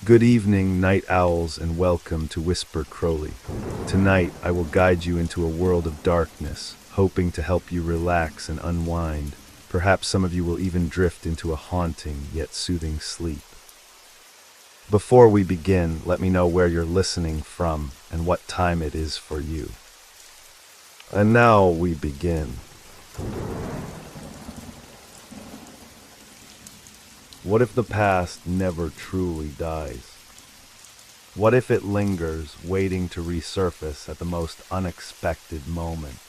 Good evening, night owls, and welcome to Whisper Crowley. Tonight, I will guide you into a world of darkness, hoping to help you relax and unwind. Perhaps some of you will even drift into a haunting yet soothing sleep. Before we begin, let me know where you're listening from and what time it is for you. And now we begin. What if the past never truly dies? What if it lingers, waiting to resurface at the most unexpected moment?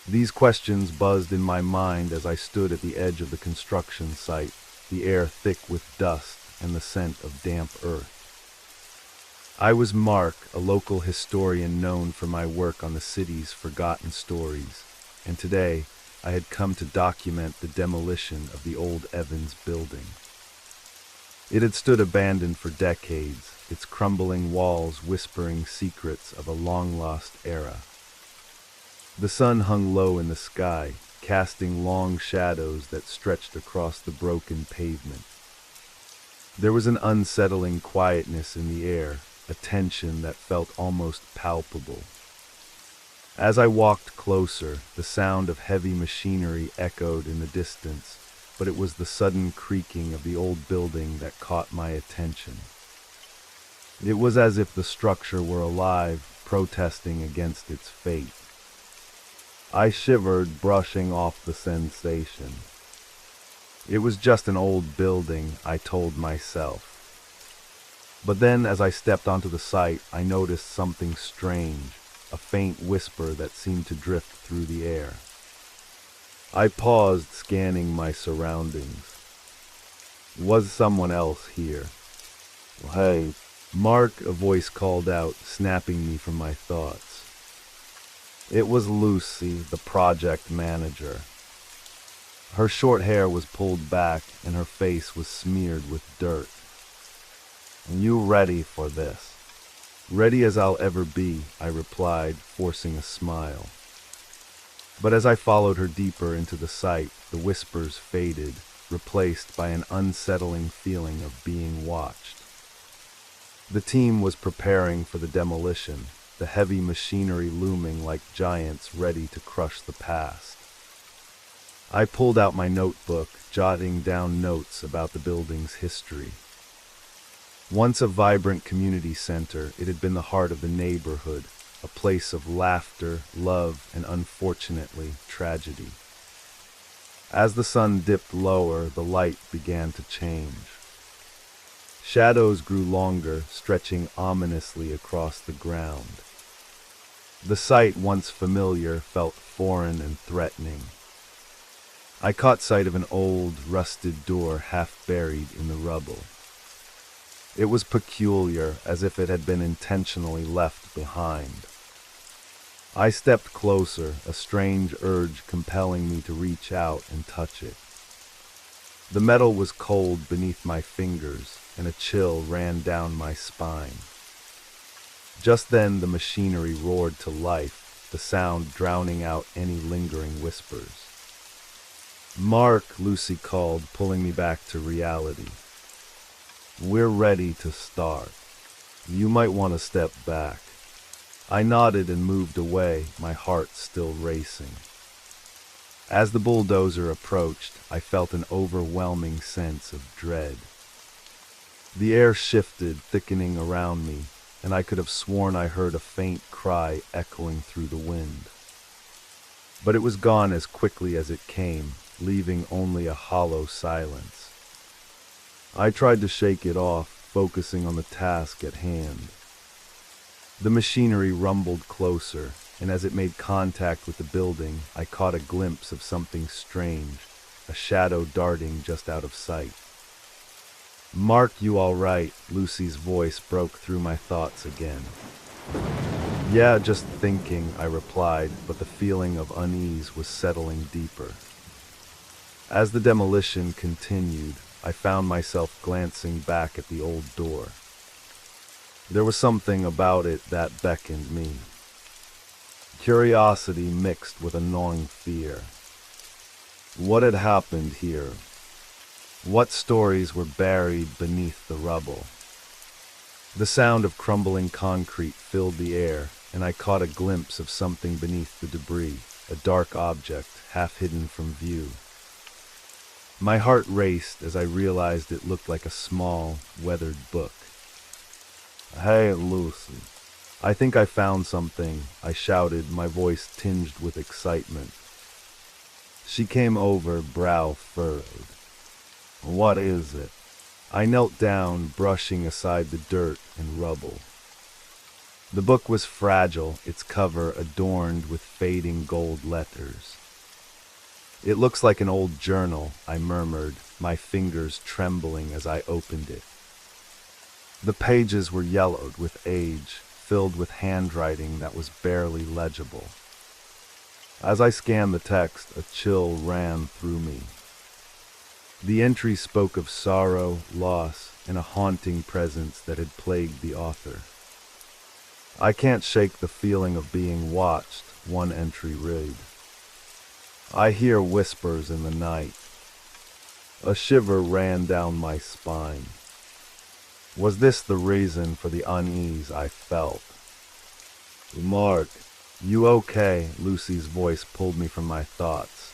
These questions buzzed in my mind as I stood at the edge of the construction site, the air thick with dust and the scent of damp earth. I was Mark, a local historian known for my work on the city's forgotten stories, and today I had come to document the demolition of the old Evans building. It had stood abandoned for decades, its crumbling walls whispering secrets of a long-lost era. The sun hung low in the sky, casting long shadows that stretched across the broken pavement. There was an unsettling quietness in the air, a tension that felt almost palpable. As I walked closer, the sound of heavy machinery echoed in the distance, but it was the sudden creaking of the old building that caught my attention. It was as if the structure were alive, protesting against its fate. I shivered, brushing off the sensation. It was just an old building, I told myself. But then, as I stepped onto the site, I noticed something strange, a faint whisper that seemed to drift through the air. I paused, scanning my surroundings. Was someone else here? "Hey, Mark," a voice called out, snapping me from my thoughts. It was Lucy, the project manager. Her short hair was pulled back, and her face was smeared with dirt. "Are you ready for this?" "Ready as I'll ever be," I replied, forcing a smile. But as I followed her deeper into the site, the whispers faded, replaced by an unsettling feeling of being watched. The team was preparing for the demolition, the heavy machinery looming like giants ready to crush the past. I pulled out my notebook, jotting down notes about the building's history. Once a vibrant community center, it had been the heart of the neighborhood, a place of laughter, love, and unfortunately, tragedy. As the sun dipped lower, the light began to change. Shadows grew longer, stretching ominously across the ground. The sight, once familiar, felt foreign and threatening. I caught sight of an old, rusted door half buried in the rubble. It was peculiar, as if it had been intentionally left behind. I stepped closer, a strange urge compelling me to reach out and touch it. The metal was cold beneath my fingers, and a chill ran down my spine. Just then the machinery roared to life, the sound drowning out any lingering whispers. "Mark," Lucy called, pulling me back to reality. "We're ready to start. You might want to step back." I nodded and moved away, my heart still racing. As the bulldozer approached, I felt an overwhelming sense of dread. The air shifted, thickening around me, and I could have sworn I heard a faint cry echoing through the wind. But it was gone as quickly as it came, leaving only a hollow silence. I tried to shake it off, focusing on the task at hand. The machinery rumbled closer, and as it made contact with the building, I caught a glimpse of something strange, a shadow darting just out of sight. "Mark, you all right?" Lucy's voice broke through my thoughts again. "Yeah, just thinking," I replied, but the feeling of unease was settling deeper. As the demolition continued, I found myself glancing back at the old door. There was something about it that beckoned me. Curiosity mixed with a gnawing fear. What had happened here? What stories were buried beneath the rubble? The sound of crumbling concrete filled the air, and I caught a glimpse of something beneath the debris, a dark object, half hidden from view. My heart raced as I realized it looked like a small, weathered book. "Hey, Lucy. I think I found something," I shouted, my voice tinged with excitement. She came over, brow furrowed. "What is it?" I knelt down, brushing aside the dirt and rubble. The book was fragile, its cover adorned with fading gold letters. "It looks like an old journal," I murmured, my fingers trembling as I opened it. The pages were yellowed with age, filled with handwriting that was barely legible. As I scanned the text, a chill ran through me. The entry spoke of sorrow, loss, and a haunting presence that had plagued the author. "I can't shake the feeling of being watched," one entry read. "I hear whispers in the night." A shiver ran down my spine. Was this the reason for the unease I felt? "Mark, you okay?" Lucy's voice pulled me from my thoughts.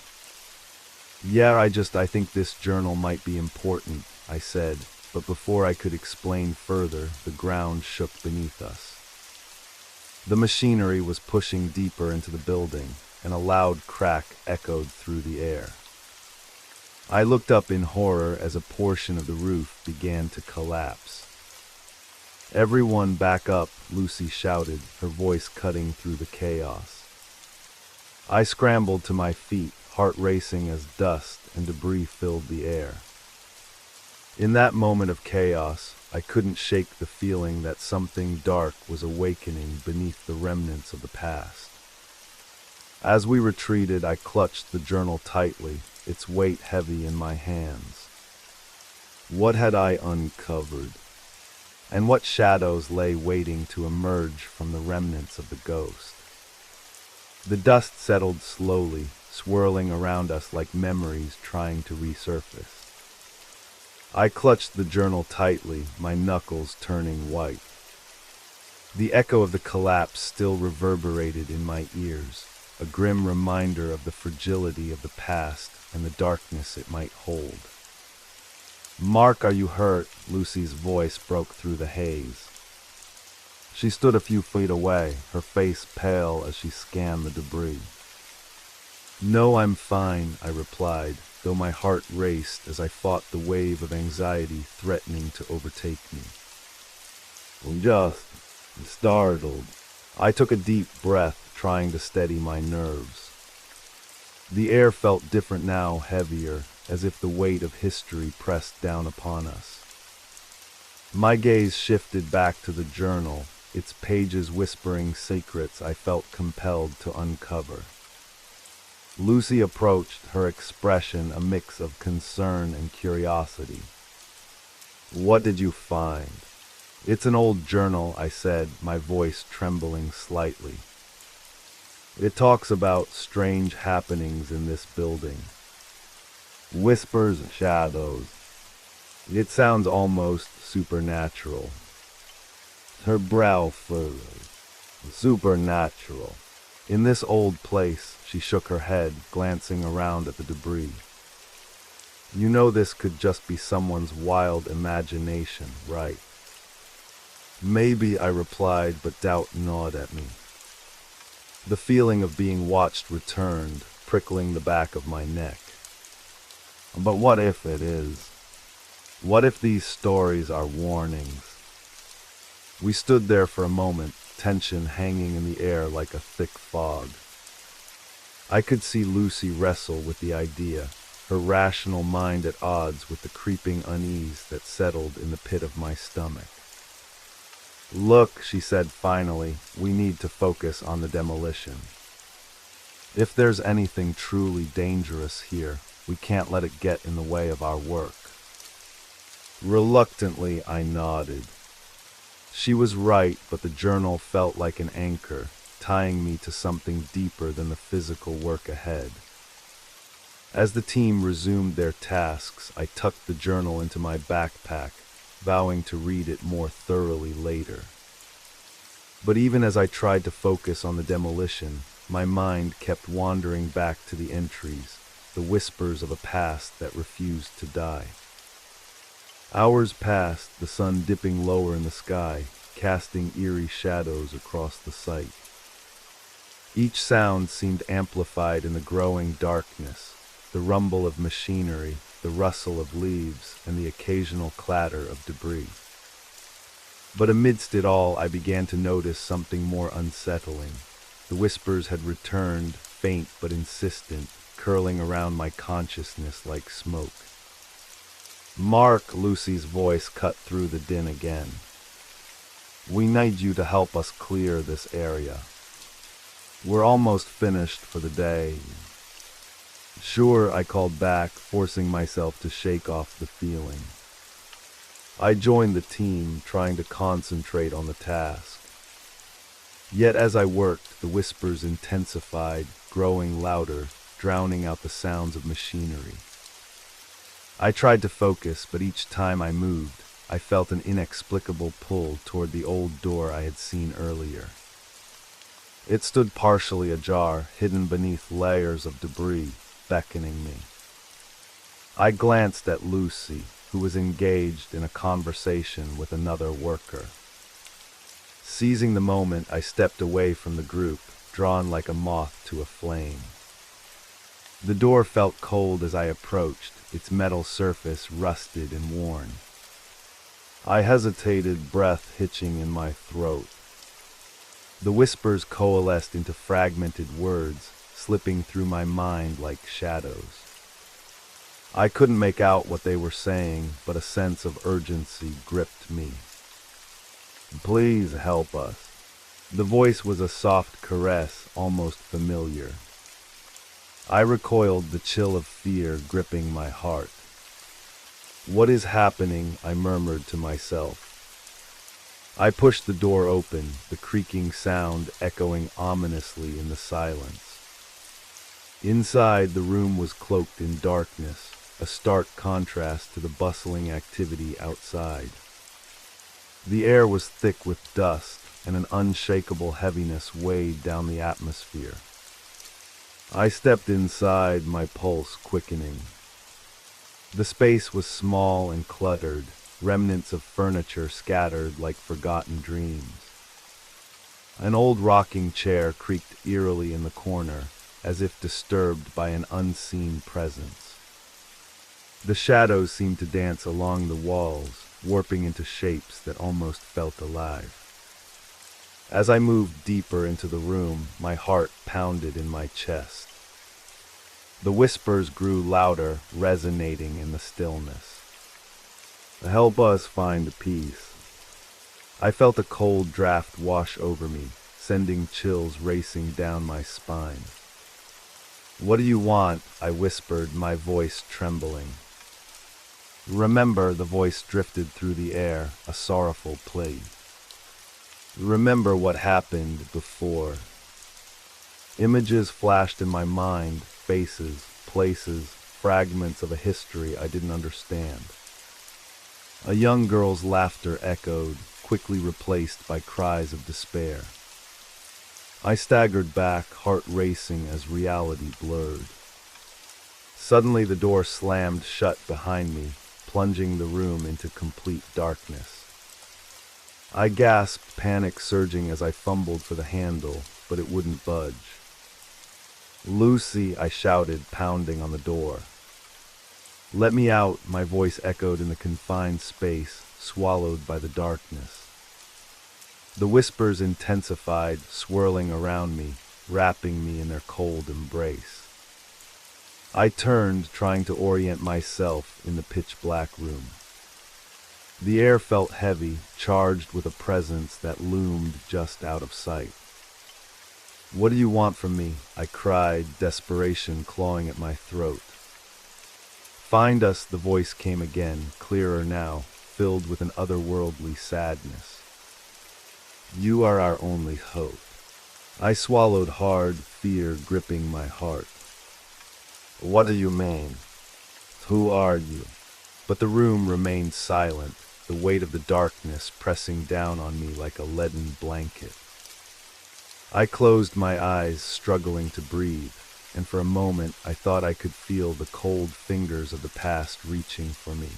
"Yeah, I think this journal might be important," I said, but before I could explain further, the ground shook beneath us. The machinery was pushing deeper into the building, and a loud crack echoed through the air. I looked up in horror as a portion of the roof began to collapse. "Everyone back up," Lucy shouted, her voice cutting through the chaos. I scrambled to my feet, heart racing as dust and debris filled the air. In that moment of chaos, I couldn't shake the feeling that something dark was awakening beneath the remnants of the past. As we retreated, I clutched the journal tightly, its weight heavy in my hands. What had I uncovered? And what shadows lay waiting to emerge from the remnants of the ghost? The dust settled slowly, swirling around us like memories trying to resurface. I clutched the journal tightly, my knuckles turning white. The echo of the collapse still reverberated in my ears, a grim reminder of the fragility of the past and the darkness it might hold. "Mark, are you hurt?" Lucy's voice broke through the haze. She stood a few feet away, her face pale as she scanned the debris. "No, I'm fine," I replied, though my heart raced as I fought the wave of anxiety threatening to overtake me. "Just startled." I took a deep breath, trying to steady my nerves. The air felt different now, heavier, as if the weight of history pressed down upon us. My gaze shifted back to the journal, its pages whispering secrets I felt compelled to uncover. Lucy approached, her expression a mix of concern and curiosity. "What did you find?" "It's an old journal," I said, my voice trembling slightly. "It talks about strange happenings in this building. Whispers and shadows. It sounds almost supernatural." Her brow furrowed. "Supernatural. In this old place," she shook her head, glancing around at the debris. "You know this could just be someone's wild imagination, right?" "Maybe," I replied, but doubt gnawed at me. The feeling of being watched returned, prickling the back of my neck. "But what if it is? What if these stories are warnings?" We stood there for a moment, tension hanging in the air like a thick fog. I could see Lucy wrestle with the idea, her rational mind at odds with the creeping unease that settled in the pit of my stomach. "Look," she said finally, "we need to focus on the demolition. If there's anything truly dangerous here, we can't let it get in the way of our work." Reluctantly, I nodded. She was right, but the journal felt like an anchor, tying me to something deeper than the physical work ahead. As the team resumed their tasks, I tucked the journal into my backpack, vowing to read it more thoroughly later. But even as I tried to focus on the demolition, my mind kept wandering back to the entries, the whispers of a past that refused to die. Hours passed, the sun dipping lower in the sky, casting eerie shadows across the site. Each sound seemed amplified in the growing darkness, the rumble of machinery, the rustle of leaves, and the occasional clatter of debris. But amidst it all, I began to notice something more unsettling. The whispers had returned, faint but insistent, curling around my consciousness like smoke. "Mark," Lucy's voice cut through the din again. "We need you to help us clear this area. We're almost finished for the day." "Sure," I called back, forcing myself to shake off the feeling. I joined the team, trying to concentrate on the task. Yet as I worked, the whispers intensified, growing louder, drowning out the sounds of machinery. I tried to focus, but each time I moved, I felt an inexplicable pull toward the old door I had seen earlier. It stood partially ajar, hidden beneath layers of debris, beckoning me. I glanced at Lucy, who was engaged in a conversation with another worker. Seizing the moment, I stepped away from the group, drawn like a moth to a flame. The door felt cold as I approached, its metal surface rusted and worn. I hesitated, breath hitching in my throat. The whispers coalesced into fragmented words, slipping through my mind like shadows. I couldn't make out what they were saying, but a sense of urgency gripped me. "Please help us." The voice was a soft caress, almost familiar. I recoiled, the chill of fear gripping my heart. "What is happening?" I murmured to myself. I pushed the door open, the creaking sound echoing ominously in the silence. Inside, the room was cloaked in darkness, a stark contrast to the bustling activity outside. The air was thick with dust, and an unshakable heaviness weighed down the atmosphere. I stepped inside, my pulse quickening. The space was small and cluttered, remnants of furniture scattered like forgotten dreams. An old rocking chair creaked eerily in the corner, as if disturbed by an unseen presence. The shadows seemed to dance along the walls, warping into shapes that almost felt alive. As I moved deeper into the room, my heart pounded in my chest. The whispers grew louder, resonating in the stillness. "Help us find peace." I felt a cold draft wash over me, sending chills racing down my spine. "What do you want?" I whispered, my voice trembling. "Remember," the voice drifted through the air, a sorrowful plea. "Remember what happened before." Images flashed in my mind, faces, places, fragments of a history I didn't understand. A young girl's laughter echoed, quickly replaced by cries of despair. I staggered back, heart racing as reality blurred. Suddenly the door slammed shut behind me, plunging the room into complete darkness. I gasped, panic surging as I fumbled for the handle, but it wouldn't budge. "Lucy," I shouted, pounding on the door. "Let me out," my voice echoed in the confined space, swallowed by the darkness. The whispers intensified, swirling around me, wrapping me in their cold embrace. I turned, trying to orient myself in the pitch-black room. The air felt heavy, charged with a presence that loomed just out of sight. "What do you want from me?" I cried, desperation clawing at my throat. "Find us," the voice came again, clearer now, filled with an otherworldly sadness. "You are our only hope." I swallowed hard, fear gripping my heart. "What do you mean? Who are you?" But the room remained silent, the weight of the darkness pressing down on me like a leaden blanket. I closed my eyes, struggling to breathe, and for a moment I thought I could feel the cold fingers of the past reaching for me.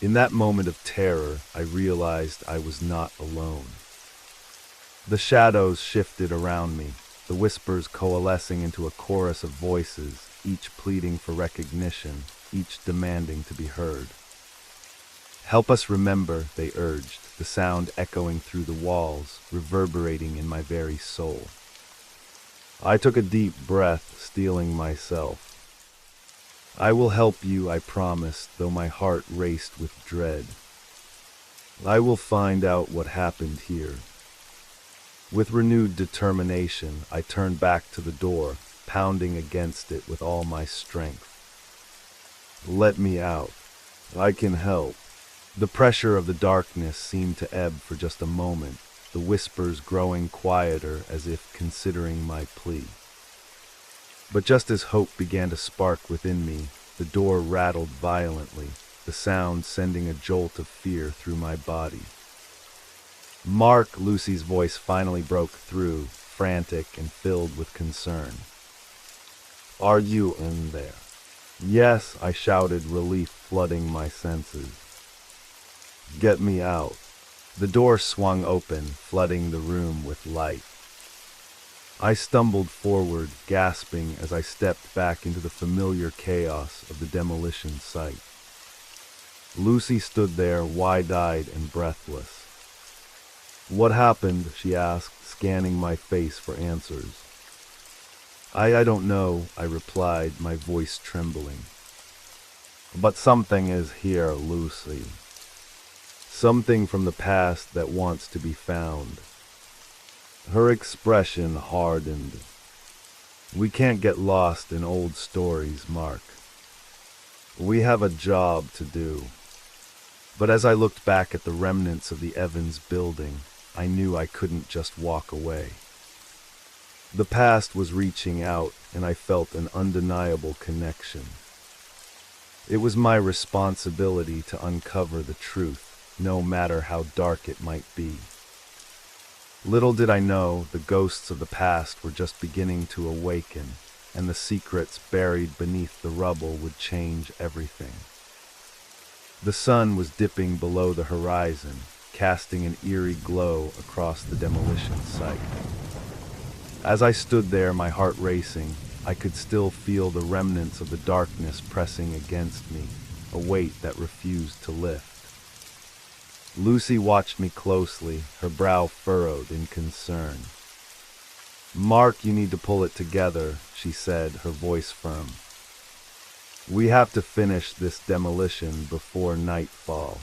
In that moment of terror, I realized I was not alone. The shadows shifted around me, the whispers coalescing into a chorus of voices, each pleading for recognition, each demanding to be heard. "Help us remember," they urged, the sound echoing through the walls, reverberating in my very soul. I took a deep breath, steeling myself. "I will help you," I promised, though my heart raced with dread. "I will find out what happened here." With renewed determination, I turned back to the door, pounding against it with all my strength. "Let me out. I can help." The pressure of the darkness seemed to ebb for just a moment, the whispers growing quieter as if considering my plea. But just as hope began to spark within me, the door rattled violently, the sound sending a jolt of fear through my body. "Mark," Lucy's voice finally broke through, frantic and filled with concern. "Are you in there?" "Yes," I shouted, relief flooding my senses. "Get me out." The door swung open, flooding the room with light. I stumbled forward, gasping as I stepped back into the familiar chaos of the demolition site. Lucy stood there, wide-eyed and breathless. "What happened?" she asked, scanning my face for answers. I don't know," I replied, my voice trembling. "But something is here, Lucy. Something from the past that wants to be found." Her expression hardened. "We can't get lost in old stories, Mark. We have a job to do." But as I looked back at the remnants of the Evans building, I knew I couldn't just walk away. The past was reaching out, and I felt an undeniable connection. It was my responsibility to uncover the truth, no matter how dark it might be. Little did I know, the ghosts of the past were just beginning to awaken, and the secrets buried beneath the rubble would change everything. The sun was dipping below the horizon, casting an eerie glow across the demolition site. As I stood there, my heart racing, I could still feel the remnants of the darkness pressing against me, a weight that refused to lift. Lucy watched me closely, her brow furrowed in concern. "Mark, you need to pull it together," she said, her voice firm. "We have to finish this demolition before nightfall.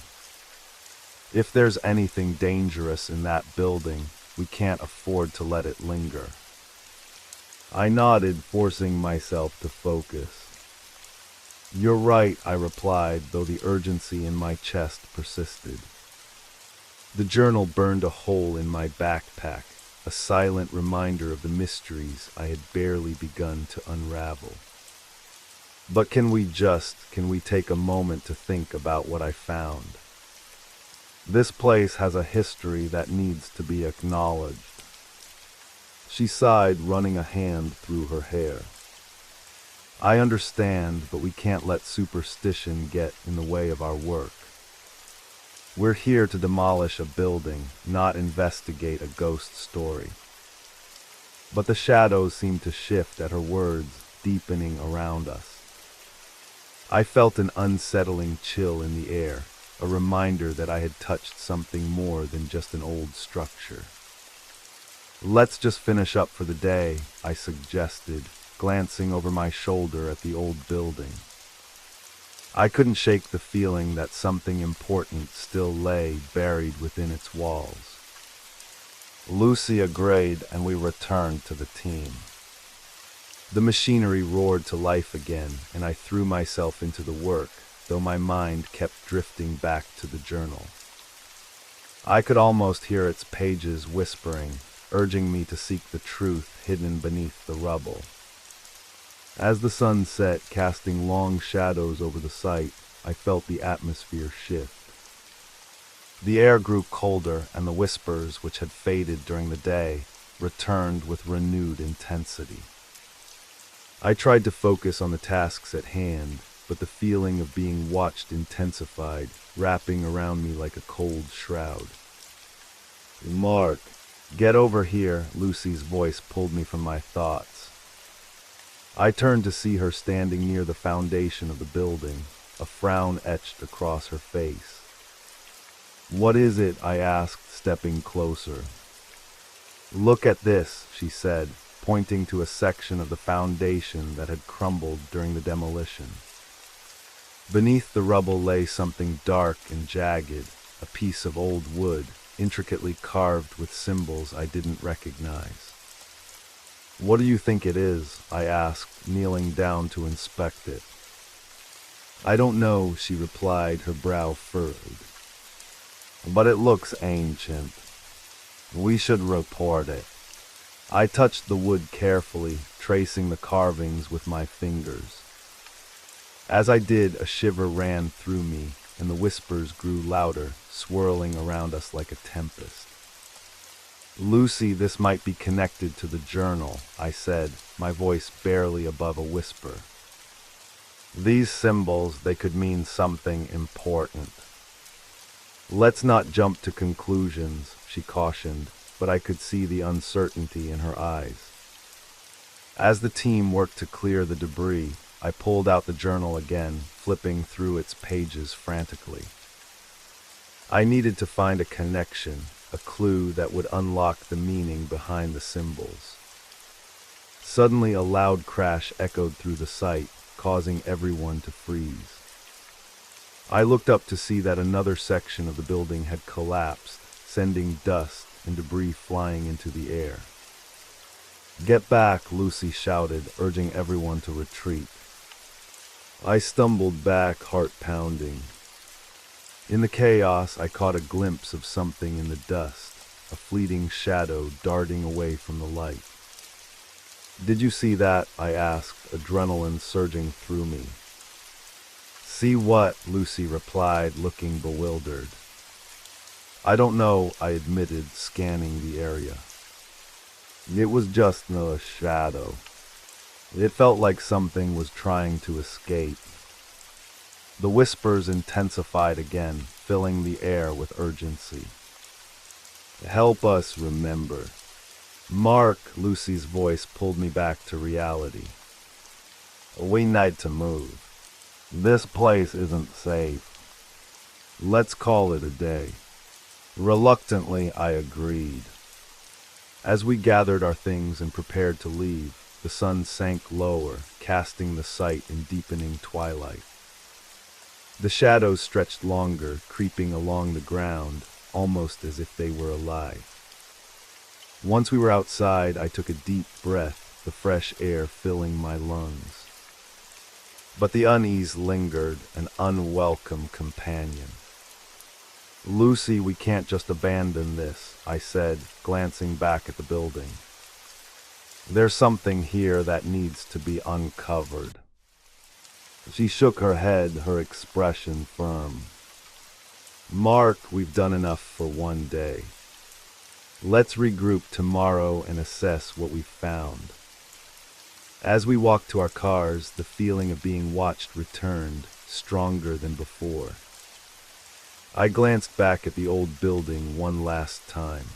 If there's anything dangerous in that building, we can't afford to let it linger." I nodded, forcing myself to focus. "You're right," I replied, though the urgency in my chest persisted. The journal burned a hole in my backpack, a silent reminder of the mysteries I had barely begun to unravel. "But can we take a moment to think about what I found? This place has a history that needs to be acknowledged." She sighed, running a hand through her hair. "I understand, but we can't let superstition get in the way of our work. We're here to demolish a building, not investigate a ghost story." But the shadows seemed to shift at her words, deepening around us. I felt an unsettling chill in the air, a reminder that I had touched something more than just an old structure. "Let's just finish up for the day," I suggested, glancing over my shoulder at the old building. I couldn't shake the feeling that something important still lay buried within its walls. Lucy agreed, and we returned to the team. The machinery roared to life again, and I threw myself into the work, though my mind kept drifting back to the journal. I could almost hear its pages whispering, urging me to seek the truth hidden beneath the rubble. As the sun set, casting long shadows over the site, I felt the atmosphere shift. The air grew colder, and the whispers, which had faded during the day, returned with renewed intensity. I tried to focus on the tasks at hand, but the feeling of being watched intensified, wrapping around me like a cold shroud. "Mark, get over here," Lucy's voice pulled me from my thoughts. I turned to see her standing near the foundation of the building, a frown etched across her face. "What is it?" I asked, stepping closer. "Look at this," she said, pointing to a section of the foundation that had crumbled during the demolition. Beneath the rubble lay something dark and jagged, a piece of old wood, intricately carved with symbols I didn't recognize. "What do you think it is?" I asked, kneeling down to inspect it. "I don't know," she replied, her brow furrowed. "But it looks ancient. We should report it." I touched the wood carefully, tracing the carvings with my fingers. As I did, a shiver ran through me, and the whispers grew louder, swirling around us like a tempest. "Lucy, this might be connected to the journal," I said, my voice barely above a whisper. "These symbols, they could mean something important." "Let's not jump to conclusions," she cautioned, but I could see the uncertainty in her eyes. As the team worked to clear the debris, I pulled out the journal again, flipping through its pages frantically. I needed to find a connection, a clue that would unlock the meaning behind the symbols. Suddenly, a loud crash echoed through the site, causing everyone to freeze. I looked up to see that another section of the building had collapsed, sending dust and debris flying into the air. "Get back," Lucy shouted, urging everyone to retreat. I stumbled back, heart pounding. In the chaos, I caught a glimpse of something in the dust, a fleeting shadow darting away from the light. "Did you see that?" I asked, adrenaline surging through me. "See what?" Lucy replied, looking bewildered. "I don't know," I admitted, scanning the area. "It was just a shadow. It felt like something was trying to escape." The whispers intensified again, filling the air with urgency. "Help us remember." "Mark," Lucy's voice pulled me back to reality. "We need to move. This place isn't safe. Let's call it a day." Reluctantly, I agreed. As we gathered our things and prepared to leave, the sun sank lower, casting the site in deepening twilight. The shadows stretched longer, creeping along the ground, almost as if they were alive. Once we were outside, I took a deep breath, the fresh air filling my lungs. But the unease lingered, an unwelcome companion. "Lucy, we can't just abandon this," I said, glancing back at the building. "There's something here that needs to be uncovered." She shook her head, her expression firm. "Mark, we've done enough for one day. Let's regroup tomorrow and assess what we've found." As we walked to our cars, the feeling of being watched returned, stronger than before. I glanced back at the old building one last time.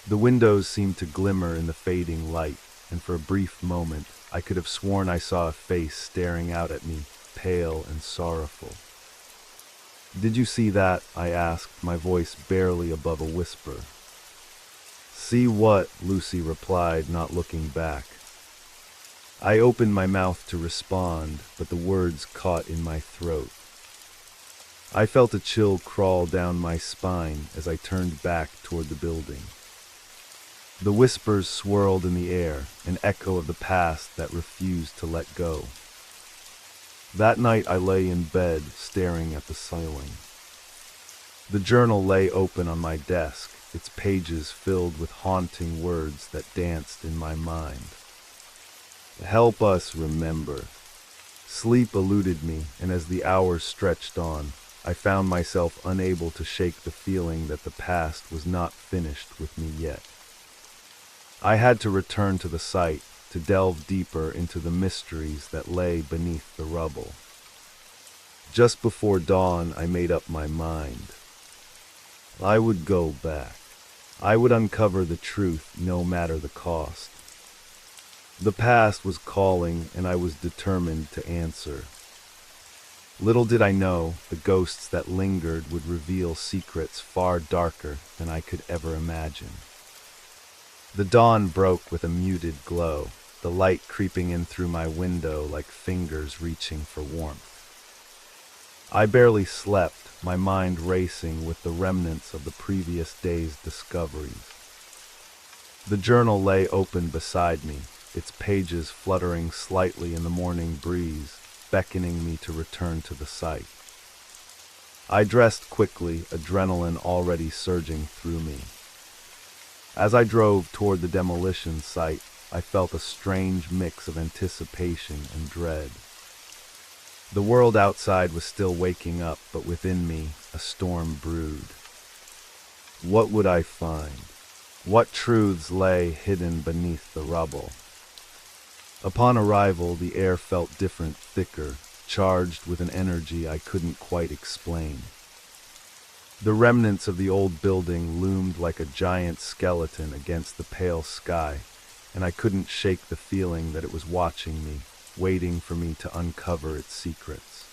The windows seemed to glimmer in the fading light, and for a brief moment, I could have sworn I saw a face staring out at me, pale and sorrowful. "Did you see that?" I asked, my voice barely above a whisper. "See what?" Lucy replied, not looking back. I opened my mouth to respond, but the words caught in my throat. I felt a chill crawl down my spine as I turned back toward the building. The whispers swirled in the air, an echo of the past that refused to let go. That night I lay in bed, staring at the ceiling. The journal lay open on my desk, its pages filled with haunting words that danced in my mind. "Help us remember." Sleep eluded me, and as the hours stretched on, I found myself unable to shake the feeling that the past was not finished with me yet. I had to return to the site to delve deeper into the mysteries that lay beneath the rubble. Just before dawn, I made up my mind. I would go back. I would uncover the truth, no matter the cost. The past was calling, and I was determined to answer. Little did I know, the ghosts that lingered would reveal secrets far darker than I could ever imagine. The dawn broke with a muted glow, the light creeping in through my window like fingers reaching for warmth. I barely slept, my mind racing with the remnants of the previous day's discoveries. The journal lay open beside me, its pages fluttering slightly in the morning breeze, beckoning me to return to the site. I dressed quickly, adrenaline already surging through me. As I drove toward the demolition site, I felt a strange mix of anticipation and dread. The world outside was still waking up, but within me, a storm brewed. What would I find? What truths lay hidden beneath the rubble? Upon arrival, the air felt different, thicker, charged with an energy I couldn't quite explain. The remnants of the old building loomed like a giant skeleton against the pale sky, and I couldn't shake the feeling that it was watching me, waiting for me to uncover its secrets.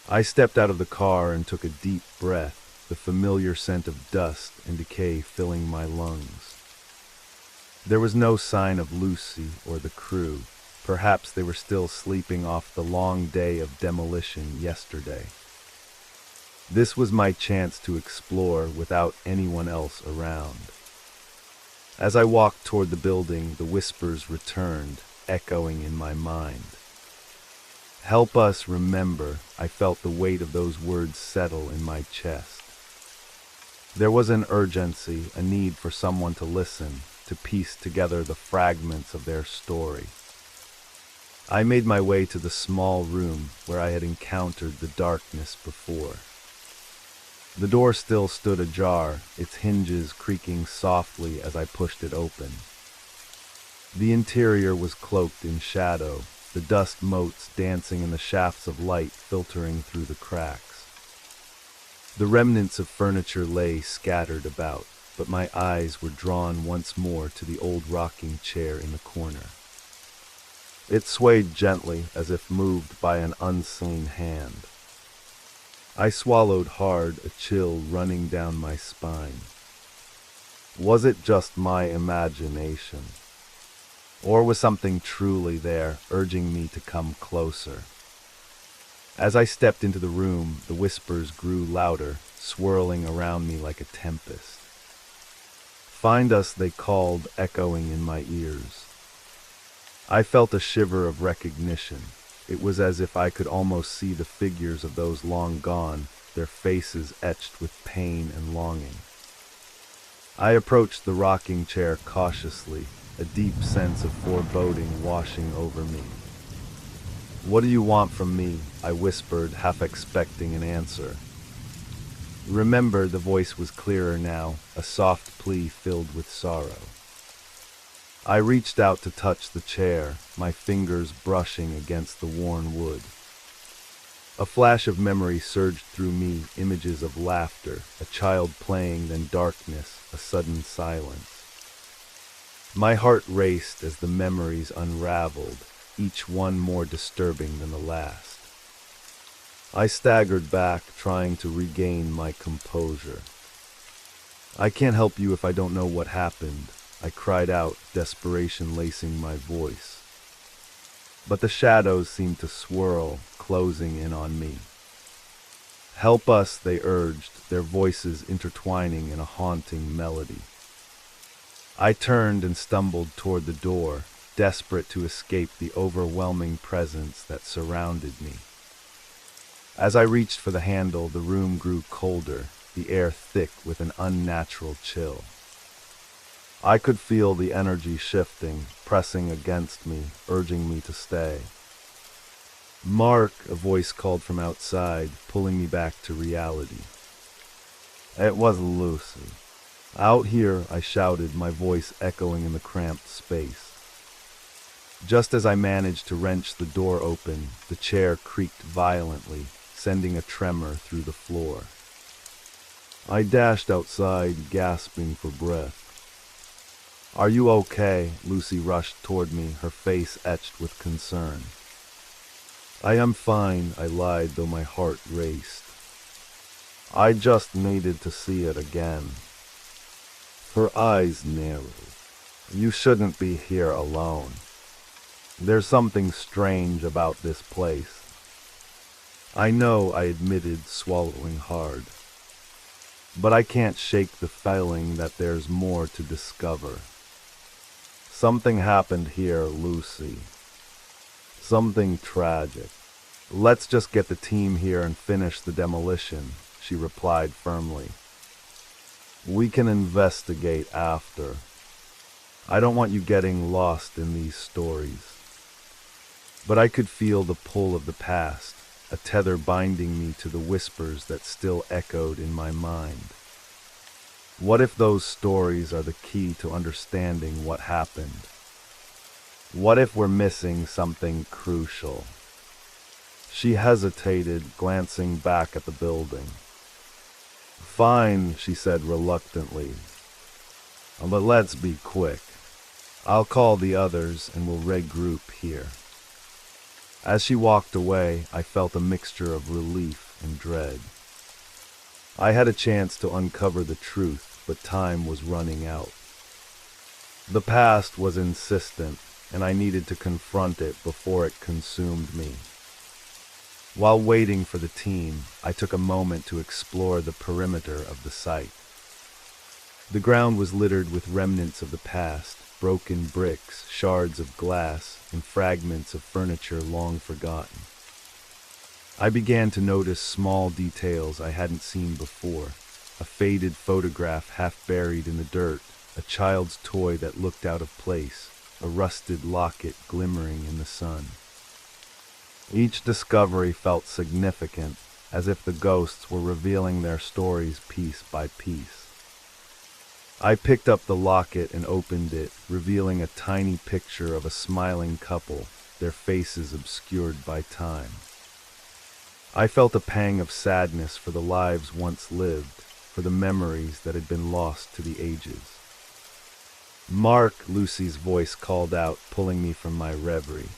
I stepped out of the car and took a deep breath, the familiar scent of dust and decay filling my lungs. There was no sign of Lucy or the crew. Perhaps they were still sleeping off the long day of demolition yesterday. This was my chance to explore without anyone else around. As I walked toward the building, the whispers returned, echoing in my mind. Help us remember. I felt the weight of those words settle in my chest. There was an urgency, a need for someone to listen, to piece together the fragments of their story. I made my way to the small room where I had encountered the darkness before. The door still stood ajar, its hinges creaking softly as I pushed it open. The interior was cloaked in shadow, the dust motes dancing in the shafts of light filtering through the cracks. The remnants of furniture lay scattered about, but my eyes were drawn once more to the old rocking chair in the corner. It swayed gently as if moved by an unseen hand. I swallowed hard, a chill running down my spine. Was it just my imagination? Or was something truly there, urging me to come closer? As I stepped into the room, the whispers grew louder, swirling around me like a tempest. Find us, they called, echoing in my ears. I felt a shiver of recognition. It was as if I could almost see the figures of those long gone, their faces etched with pain and longing. I approached the rocking chair cautiously, a deep sense of foreboding washing over me. What do you want from me? I whispered, half expecting an answer. Remember, the voice was clearer now, a soft plea filled with sorrow. I reached out to touch the chair, my fingers brushing against the worn wood. A flash of memory surged through me, images of laughter, a child playing, then darkness, a sudden silence. My heart raced as the memories unraveled, each one more disturbing than the last. I staggered back, trying to regain my composure. I can't help you if I don't know what happened, I cried out, desperation lacing my voice. But the shadows seemed to swirl, closing in on me. Help us, they urged, their voices intertwining in a haunting melody. I turned and stumbled toward the door, desperate to escape the overwhelming presence that surrounded me. As I reached for the handle, the room grew colder, the air thick with an unnatural chill. I could feel the energy shifting, pressing against me, urging me to stay. Mark, a voice called from outside, pulling me back to reality. It was Lucy. Out here, I shouted, my voice echoing in the cramped space. Just as I managed to wrench the door open, the chair creaked violently, sending a tremor through the floor. I dashed outside, gasping for breath. Are you okay? Lucy rushed toward me, her face etched with concern. I am fine, I lied, though my heart raced. I just needed to see it again. Her eyes narrowed. You shouldn't be here alone. There's something strange about this place. I know, I admitted, swallowing hard. But I can't shake the feeling that there's more to discover. Something happened here, Lucy. Something tragic. Let's just get the team here and finish the demolition, she replied firmly. We can investigate after. I don't want you getting lost in these stories. But I could feel the pull of the past, a tether binding me to the whispers that still echoed in my mind. What if those stories are the key to understanding what happened? What if we're missing something crucial? She hesitated, glancing back at the building. Fine, she said reluctantly. But let's be quick. I'll call the others and we'll regroup here. As she walked away, I felt a mixture of relief and dread. I had a chance to uncover the truth, but time was running out. The past was insistent, and I needed to confront it before it consumed me. While waiting for the team, I took a moment to explore the perimeter of the site. The ground was littered with remnants of the past, broken bricks, shards of glass, and fragments of furniture long forgotten. I began to notice small details I hadn't seen before. A faded photograph half buried in the dirt, a child's toy that looked out of place, a rusted locket glimmering in the sun. Each discovery felt significant, as if the ghosts were revealing their stories piece by piece. I picked up the locket and opened it, revealing a tiny picture of a smiling couple, their faces obscured by time. I felt a pang of sadness for the lives once lived, for the memories that had been lost to the ages. Mark, Lucy's voice called out, pulling me from my reverie.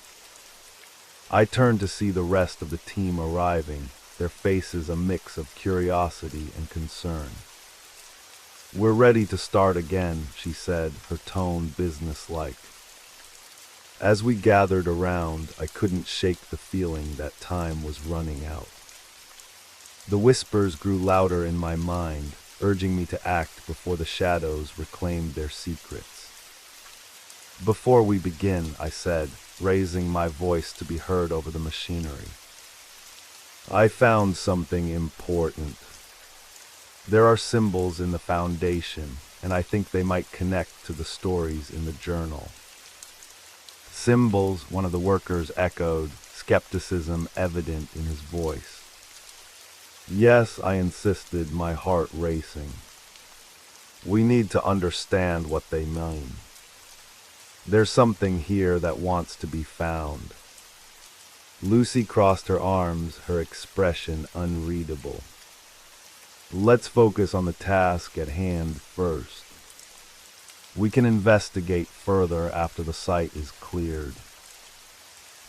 I turned to see the rest of the team arriving, their faces a mix of curiosity and concern. We're ready to start again, she said, her tone businesslike. As we gathered around, I couldn't shake the feeling that time was running out. The whispers grew louder in my mind, urging me to act before the shadows reclaimed their secrets. Before we begin, I said, raising my voice to be heard over the machinery, I found something important. There are symbols in the foundation, and I think they might connect to the stories in the journal. Symbols, one of the workers echoed, skepticism evident in his voice. Yes, I insisted, my heart racing. We need to understand what they mean. There's something here that wants to be found. Lucy crossed her arms, her expression unreadable. Let's focus on the task at hand first. We can investigate further after the site is cleared.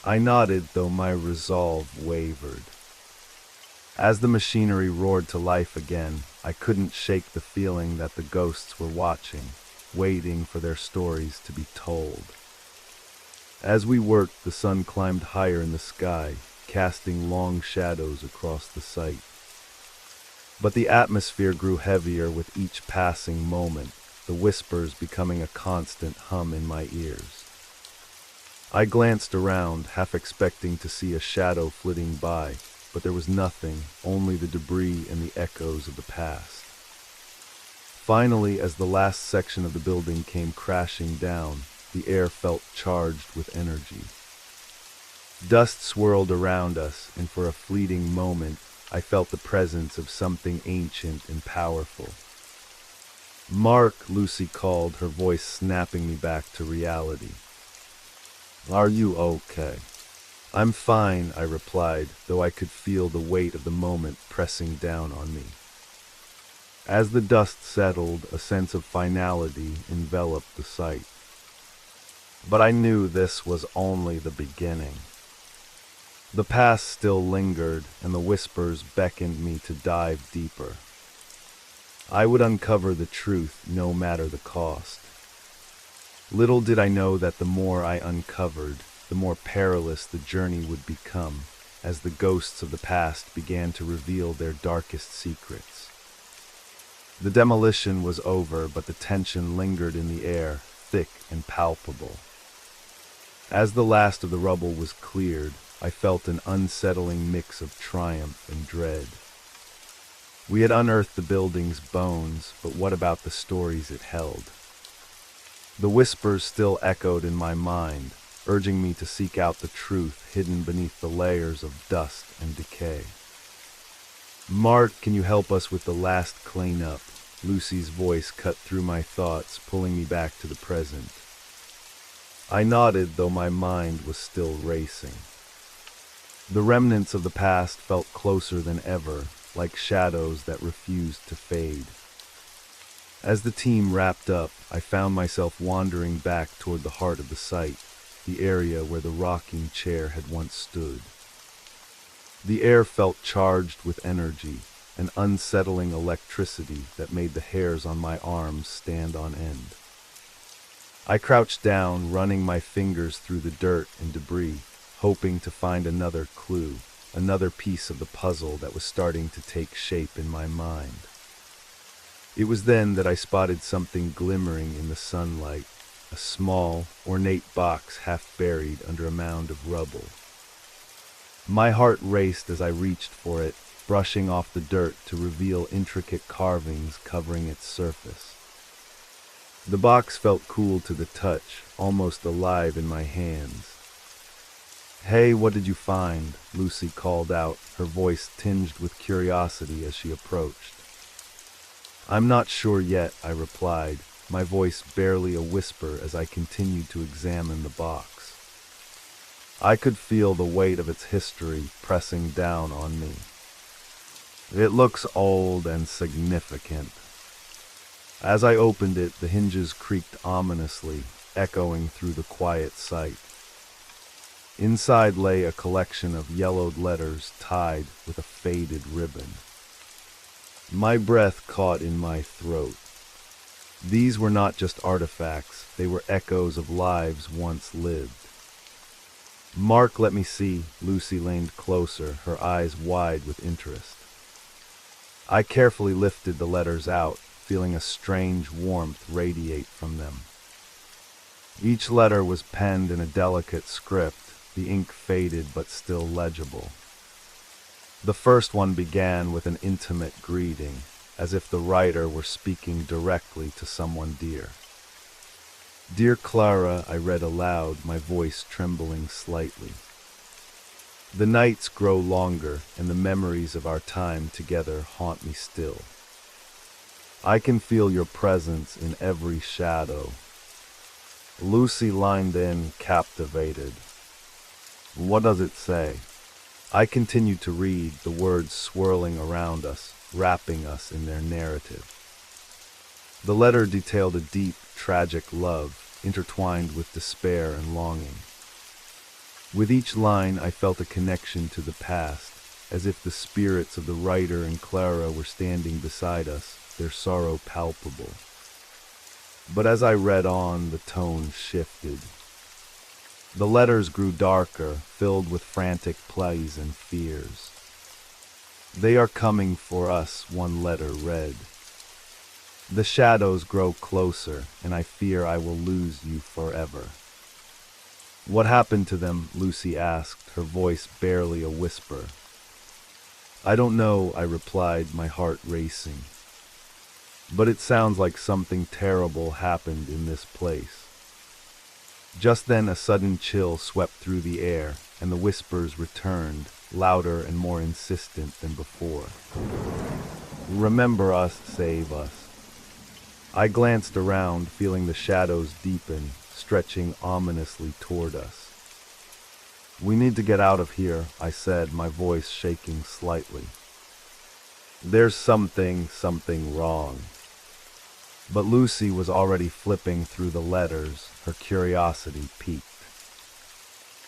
I nodded, though my resolve wavered. As the machinery roared to life again, I couldn't shake the feeling that the ghosts were watching, waiting for their stories to be told. As we worked, the sun climbed higher in the sky, casting long shadows across the site. But the atmosphere grew heavier with each passing moment, the whispers becoming a constant hum in my ears. I glanced around, half expecting to see a shadow flitting by, but there was nothing, only the debris and the echoes of the past. Finally, as the last section of the building came crashing down, the air felt charged with energy. Dust swirled around us, and for a fleeting moment, I felt the presence of something ancient and powerful. "Mark," Lucy called, her voice snapping me back to reality. "Are you okay?" "I'm fine," I replied, though I could feel the weight of the moment pressing down on me. As the dust settled, a sense of finality enveloped the sight. But I knew this was only the beginning. The past still lingered, and the whispers beckoned me to dive deeper. I would uncover the truth, no matter the cost. Little did I know that the more I uncovered, the more perilous the journey would become, as the ghosts of the past began to reveal their darkest secrets. The demolition was over, but the tension lingered in the air, thick and palpable. As the last of the rubble was cleared, I felt an unsettling mix of triumph and dread. We had unearthed the building's bones, but what about the stories it held? The whispers still echoed in my mind, urging me to seek out the truth hidden beneath the layers of dust and decay. "Mark, can you help us with the last cleanup?" Lucy's voice cut through my thoughts, pulling me back to the present. I nodded, though my mind was still racing. The remnants of the past felt closer than ever, like shadows that refused to fade. As the team wrapped up, I found myself wandering back toward the heart of the site, the area where the rocking chair had once stood. The air felt charged with energy, an unsettling electricity that made the hairs on my arms stand on end. I crouched down, running my fingers through the dirt and debris, hoping to find another clue, another piece of the puzzle that was starting to take shape in my mind. It was then that I spotted something glimmering in the sunlight, a small, ornate box half buried under a mound of rubble. My heart raced as I reached for it, brushing off the dirt to reveal intricate carvings covering its surface. The box felt cool to the touch, almost alive in my hands. "Hey, what did you find?" Lucy called out, her voice tinged with curiosity as she approached. "I'm not sure yet," I replied, my voice barely a whisper as I continued to examine the box. I could feel the weight of its history pressing down on me. "It looks old and significant." As I opened it, the hinges creaked ominously, echoing through the quiet site. Inside lay a collection of yellowed letters tied with a faded ribbon. My breath caught in my throat. These were not just artifacts, they were echoes of lives once lived. "Mark, let me see." Lucy leaned closer, her eyes wide with interest. I carefully lifted the letters out, feeling a strange warmth radiate from them. Each letter was penned in a delicate script, the ink faded but still legible. The first one began with an intimate greeting, as if the writer were speaking directly to someone dear. "Dear Clara," I read aloud, my voice trembling slightly. "The nights grow longer, and the memories of our time together haunt me still. I can feel your presence in every shadow." Lucy lined in, captivated. "What does it say?" I continued to read, the words swirling around us, wrapping us in their narrative. The letter detailed a deep, tragic love, intertwined with despair and longing. With each line, I felt a connection to the past, as if the spirits of the writer and Clara were standing beside us, their sorrow palpable. But as I read on, the tone shifted. The letters grew darker, filled with frantic pleas and fears. "They are coming for us," one letter read. "The shadows grow closer, and I fear I will lose you forever." "What happened to them?" Lucy asked, her voice barely a whisper. "I don't know," I replied, my heart racing. "But it sounds like something terrible happened in this place." Just then a sudden chill swept through the air, and the whispers returned, louder and more insistent than before. Remember us, save us. I glanced around, feeling the shadows deepen, stretching ominously toward us. We need to get out of here, I said, my voice shaking slightly. There's something wrong. But Lucy was already flipping through the letters, her curiosity piqued.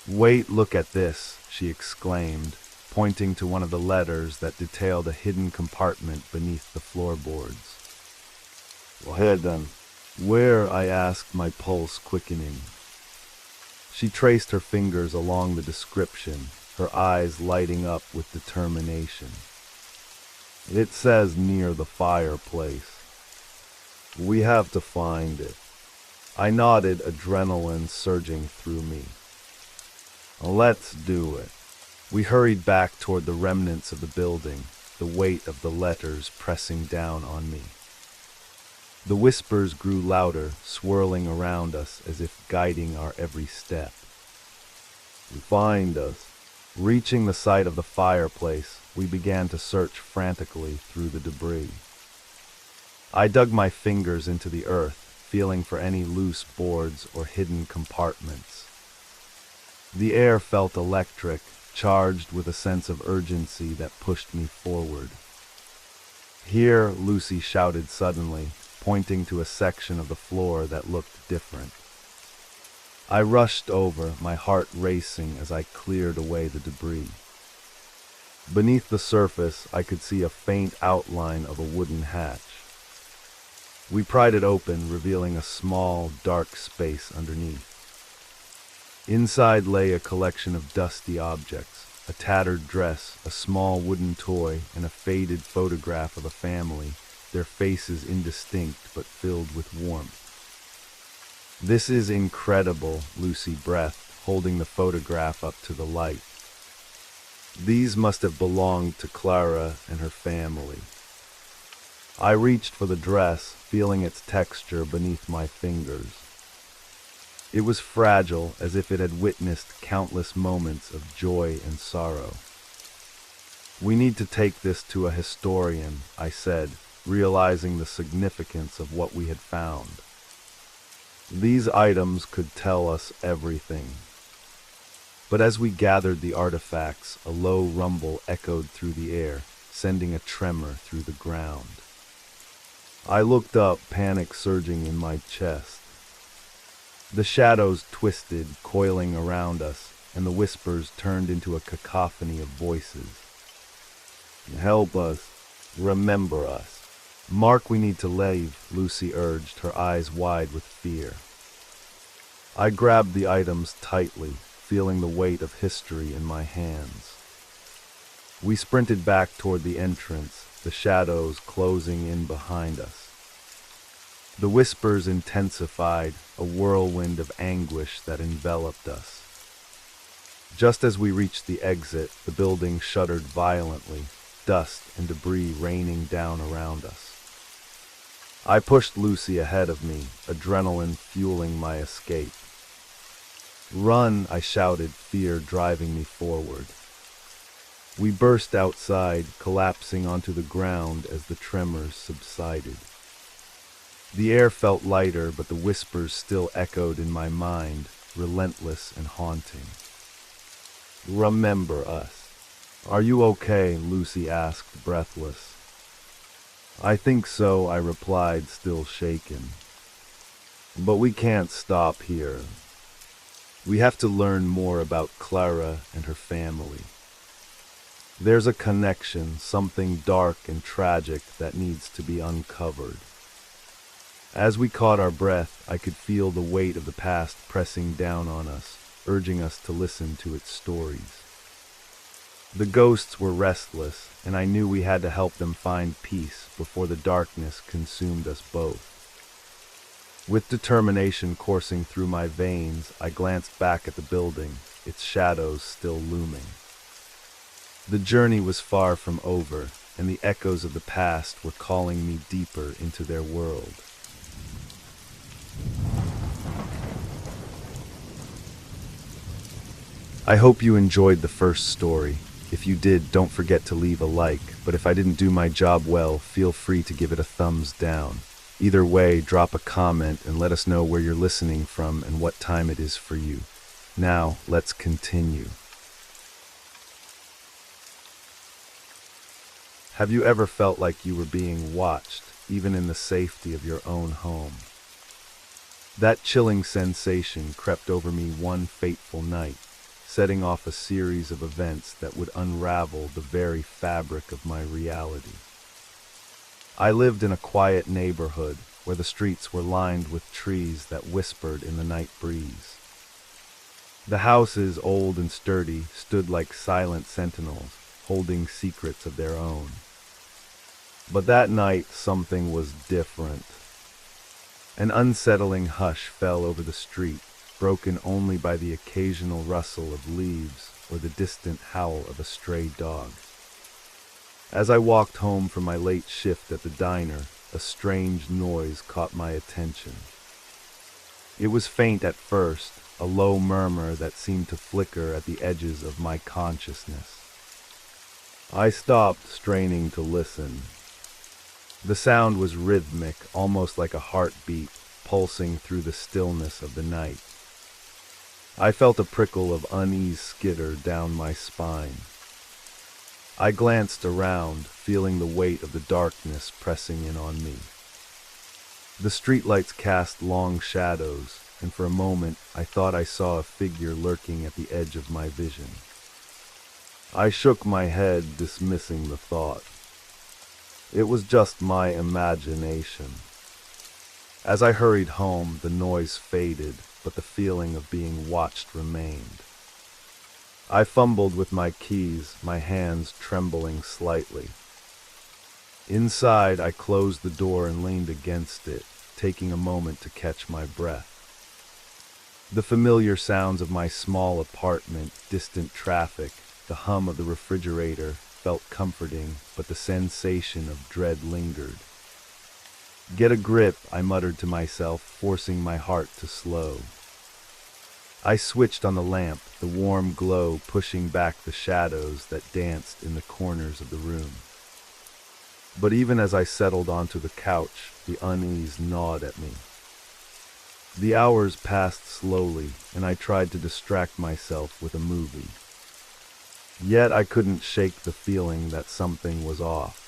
Wait, look at this, she exclaimed, pointing to one of the letters that detailed a hidden compartment beneath the floorboards. Well, here then. Where? I asked, my pulse quickening. She traced her fingers along the description, her eyes lighting up with determination. It says near the fireplace. We have to find it. I nodded, adrenaline surging through me. Let's do it. We hurried back toward the remnants of the building, the weight of the letters pressing down on me. The whispers grew louder, swirling around us as if guiding our every step. Find us. Reaching the site of the fireplace, we began to search frantically through the debris. I dug my fingers into the earth, feeling for any loose boards or hidden compartments. The air felt electric, charged with a sense of urgency that pushed me forward. Here, Lucy shouted suddenly, pointing to a section of the floor that looked different. I rushed over, my heart racing as I cleared away the debris. Beneath the surface, I could see a faint outline of a wooden hatch. We pried it open, revealing a small, dark space underneath. Inside lay a collection of dusty objects, a tattered dress, a small wooden toy, and a faded photograph of a family, their faces indistinct but filled with warmth. This is incredible, Lucy breathed, holding the photograph up to the light. These must have belonged to Clara and her family. I reached for the dress, feeling its texture beneath my fingers. It was fragile, as if it had witnessed countless moments of joy and sorrow. We need to take this to a historian, I said, realizing the significance of what we had found. These items could tell us everything. But as we gathered the artifacts, a low rumble echoed through the air, sending a tremor through the ground. I looked up, panic surging in my chest. The shadows twisted, coiling around us, and the whispers turned into a cacophony of voices. Help us. Remember us. Mark, we need to leave, Lucy urged, her eyes wide with fear. I grabbed the items tightly, feeling the weight of history in my hands. We sprinted back toward the entrance, the shadows closing in behind us. The whispers intensified, a whirlwind of anguish that enveloped us. Just as we reached the exit, the building shuddered violently, dust and debris raining down around us. I pushed Lucy ahead of me, adrenaline fueling my escape. Run, I shouted, fear driving me forward. We burst outside, collapsing onto the ground as the tremors subsided. The air felt lighter, but the whispers still echoed in my mind, relentless and haunting. Remember us. Are you okay? Lucy asked, breathless. I think so, I replied, still shaken. But we can't stop here. We have to learn more about Clara and her family. There's a connection, something dark and tragic that needs to be uncovered. As we caught our breath, I could feel the weight of the past pressing down on us, urging us to listen to its stories. The ghosts were restless, and I knew we had to help them find peace before the darkness consumed us both. With determination coursing through my veins, I glanced back at the building, its shadows still looming. The journey was far from over, and the echoes of the past were calling me deeper into their world. I hope you enjoyed the first story. If you did, don't forget to leave a like, but if I didn't do my job well, feel free to give it a thumbs down. Either way, drop a comment and let us know where you're listening from and what time it is for you. Now, let's continue. Have you ever felt like you were being watched, even in the safety of your own home? That chilling sensation crept over me one fateful night, setting off a series of events that would unravel the very fabric of my reality. I lived in a quiet neighborhood where the streets were lined with trees that whispered in the night breeze. The houses, old and sturdy, stood like silent sentinels, holding secrets of their own. But that night, something was different. An unsettling hush fell over the street, broken only by the occasional rustle of leaves or the distant howl of a stray dog. As I walked home from my late shift at the diner, a strange noise caught my attention. It was faint at first, a low murmur that seemed to flicker at the edges of my consciousness. I stopped, straining to listen. The sound was rhythmic, almost like a heartbeat, pulsing through the stillness of the night. I felt a prickle of unease skitter down my spine. I glanced around, feeling the weight of the darkness pressing in on me. The streetlights cast long shadows, and for a moment I thought I saw a figure lurking at the edge of my vision. I shook my head, dismissing the thought. It was just my imagination. As I hurried home, the noise faded, but the feeling of being watched remained. I fumbled with my keys, my hands trembling slightly. Inside, I closed the door and leaned against it, taking a moment to catch my breath. The familiar sounds of my small apartment, distant traffic, the hum of the refrigerator felt comforting, but the sensation of dread lingered. Get a grip, I muttered to myself, forcing my heart to slow. I switched on the lamp, the warm glow pushing back the shadows that danced in the corners of the room. But even as I settled onto the couch, the unease gnawed at me. The hours passed slowly, and I tried to distract myself with a movie. Yet I couldn't shake the feeling that something was off.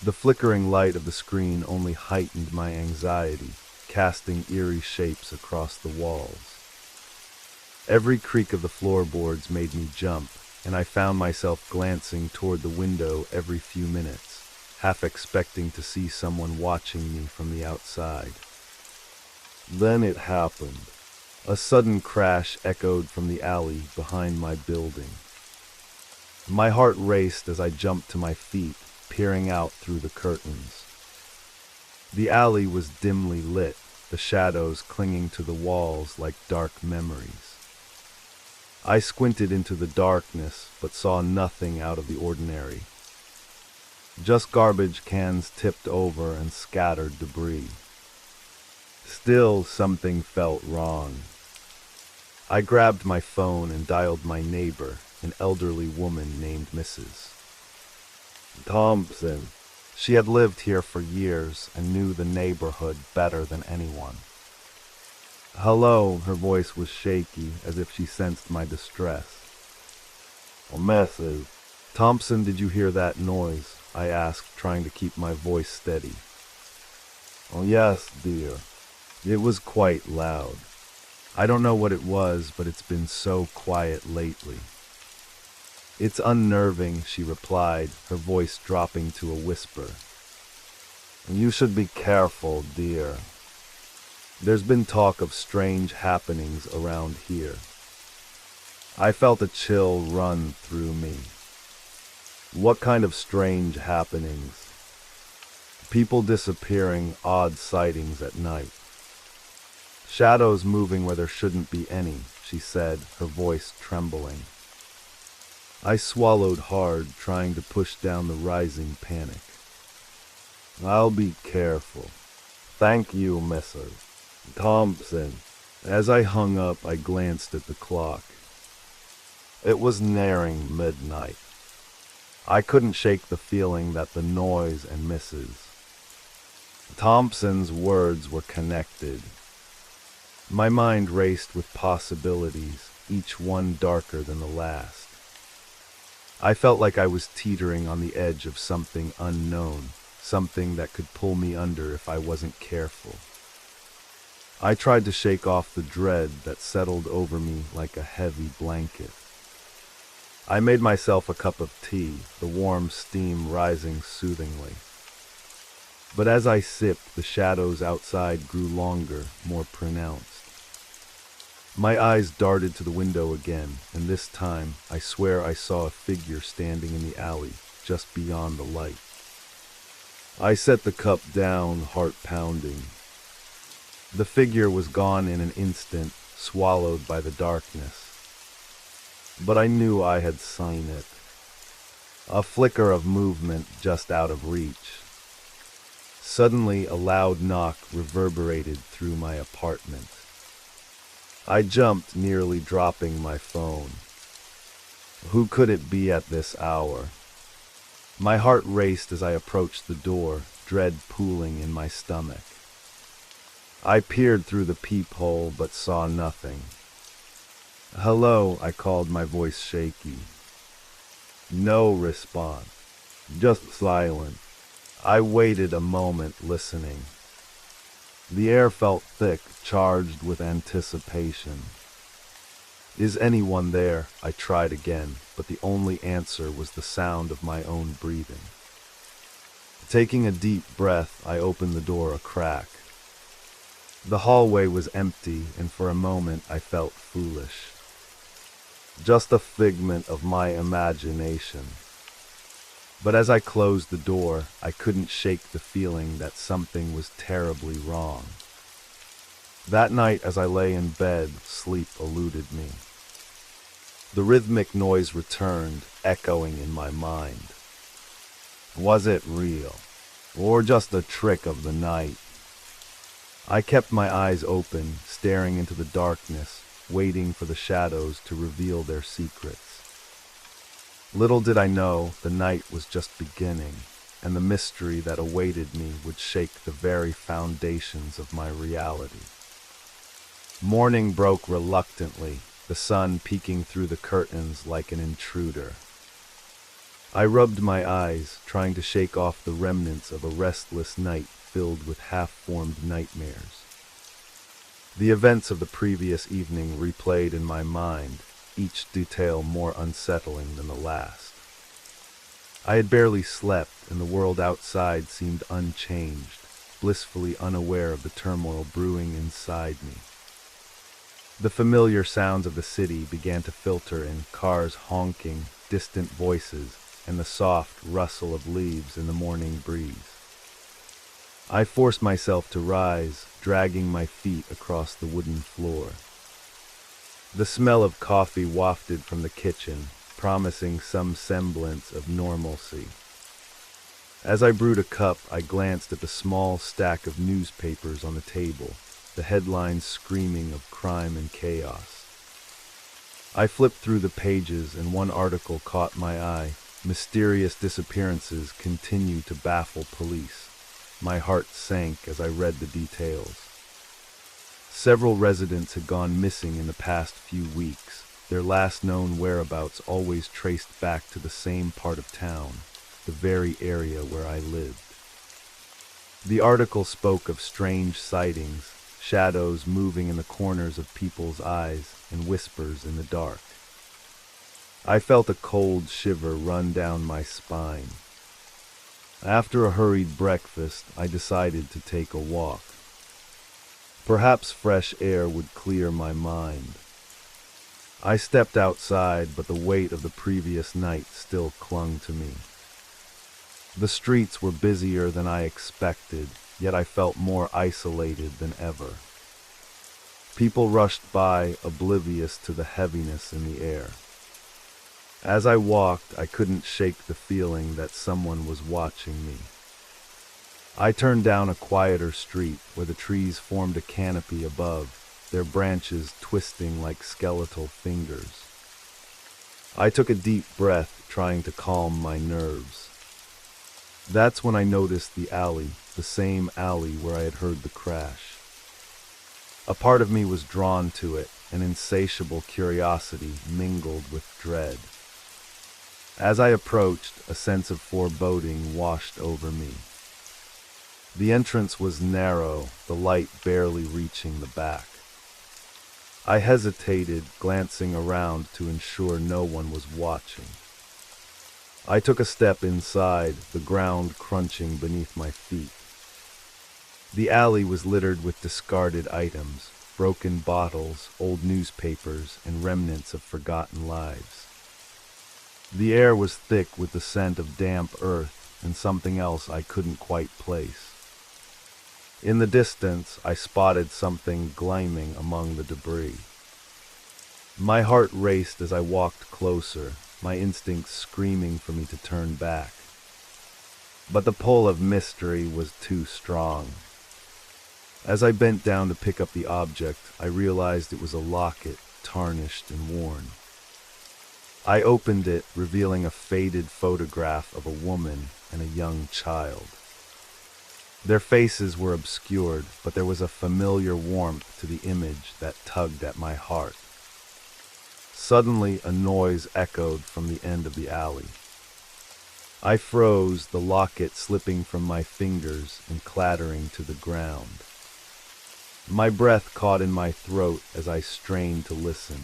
The flickering light of the screen only heightened my anxiety, casting eerie shapes across the walls. Every creak of the floorboards made me jump, and I found myself glancing toward the window every few minutes, half expecting to see someone watching me from the outside. Then it happened. A sudden crash echoed from the alley behind my building. My heart raced as I jumped to my feet, peering out through the curtains. The alley was dimly lit, the shadows clinging to the walls like dark memories. I squinted into the darkness, but saw nothing out of the ordinary. Just garbage cans tipped over and scattered debris. Still, something felt wrong. I grabbed my phone and dialed my neighbor, an elderly woman named Mrs. Thompson. She had lived here for years and knew the neighborhood better than anyone. Hello, her voice was shaky, as if she sensed my distress. Oh, Mrs. Thompson, did you hear that noise? I asked, trying to keep my voice steady. Oh, yes, dear. It was quite loud. I don't know what it was, but it's been so quiet lately. It's unnerving, she replied, her voice dropping to a whisper. You should be careful, dear. There's been talk of strange happenings around here. I felt a chill run through me. What kind of strange happenings? People disappearing, odd sightings at night. Shadows moving where there shouldn't be any, she said, her voice trembling. I swallowed hard, trying to push down the rising panic. I'll be careful. Thank you, Mrs. Thompson. As I hung up, I glanced at the clock. It was nearing midnight. I couldn't shake the feeling that the noise and Mrs. Thompson's words were connected. My mind raced with possibilities, each one darker than the last. I felt like I was teetering on the edge of something unknown, something that could pull me under if I wasn't careful. I tried to shake off the dread that settled over me like a heavy blanket. I made myself a cup of tea, the warm steam rising soothingly. But as I sipped, the shadows outside grew longer, more pronounced. My eyes darted to the window again, and this time I swear I saw a figure standing in the alley, just beyond the light. I set the cup down, heart pounding. The figure was gone in an instant, swallowed by the darkness. But I knew I had seen it. A flicker of movement just out of reach. Suddenly, a loud knock reverberated through my apartment. I jumped, nearly dropping my phone. Who could it be at this hour? My heart raced as I approached the door, dread pooling in my stomach. I peered through the peephole but saw nothing. "Hello," I called, my voice shaky. No response, just silence. I waited a moment, listening. The air felt thick, charged with anticipation. "Is anyone there?" I tried again, but the only answer was the sound of my own breathing. Taking a deep breath, I opened the door a crack. The hallway was empty, and for a moment I felt foolish. Just a figment of my imagination. But as I closed the door, I couldn't shake the feeling that something was terribly wrong. That night, as I lay in bed, sleep eluded me. The rhythmic noise returned, echoing in my mind. Was it real, or just a trick of the night? I kept my eyes open, staring into the darkness, waiting for the shadows to reveal their secrets. Little did I know, the night was just beginning, and the mystery that awaited me would shake the very foundations of my reality. Morning broke reluctantly, the sun peeking through the curtains like an intruder. I rubbed my eyes, trying to shake off the remnants of a restless night filled with half-formed nightmares. The events of the previous evening replayed in my mind, each detail more unsettling than the last. I had barely slept, and the world outside seemed unchanged, blissfully unaware of the turmoil brewing inside me. The familiar sounds of the city began to filter in, cars honking, distant voices, and the soft rustle of leaves in the morning breeze. I forced myself to rise, dragging my feet across the wooden floor. The smell of coffee wafted from the kitchen, promising some semblance of normalcy. As I brewed a cup, I glanced at the small stack of newspapers on the table, the headlines screaming of crime and chaos. I flipped through the pages, and one article caught my eye. Mysterious disappearances continue to baffle police. My heart sank as I read the details. Several residents had gone missing in the past few weeks, their last known whereabouts always traced back to the same part of town, the very area where I lived. The article spoke of strange sightings, shadows moving in the corners of people's eyes, and whispers in the dark. I felt a cold shiver run down my spine. After a hurried breakfast, I decided to take a walk. Perhaps fresh air would clear my mind. I stepped outside, but the weight of the previous night still clung to me. The streets were busier than I expected, yet I felt more isolated than ever. People rushed by, oblivious to the heaviness in the air. As I walked, I couldn't shake the feeling that someone was watching me. I turned down a quieter street where the trees formed a canopy above, their branches twisting like skeletal fingers. I took a deep breath, trying to calm my nerves. That's when I noticed the alley, the same alley where I had heard the crash. A part of me was drawn to it, an insatiable curiosity mingled with dread. As I approached, a sense of foreboding washed over me. The entrance was narrow, the light barely reaching the back. I hesitated, glancing around to ensure no one was watching. I took a step inside, the ground crunching beneath my feet. The alley was littered with discarded items, broken bottles, old newspapers, and remnants of forgotten lives. The air was thick with the scent of damp earth and something else I couldn't quite place. In the distance, I spotted something gleaming among the debris. My heart raced as I walked closer, my instincts screaming for me to turn back. But the pull of mystery was too strong. As I bent down to pick up the object, I realized it was a locket, tarnished and worn. I opened it, revealing a faded photograph of a woman and a young child. Their faces were obscured, but there was a familiar warmth to the image that tugged at my heart. Suddenly, a noise echoed from the end of the alley. I froze, the locket slipping from my fingers and clattering to the ground. My breath caught in my throat as I strained to listen.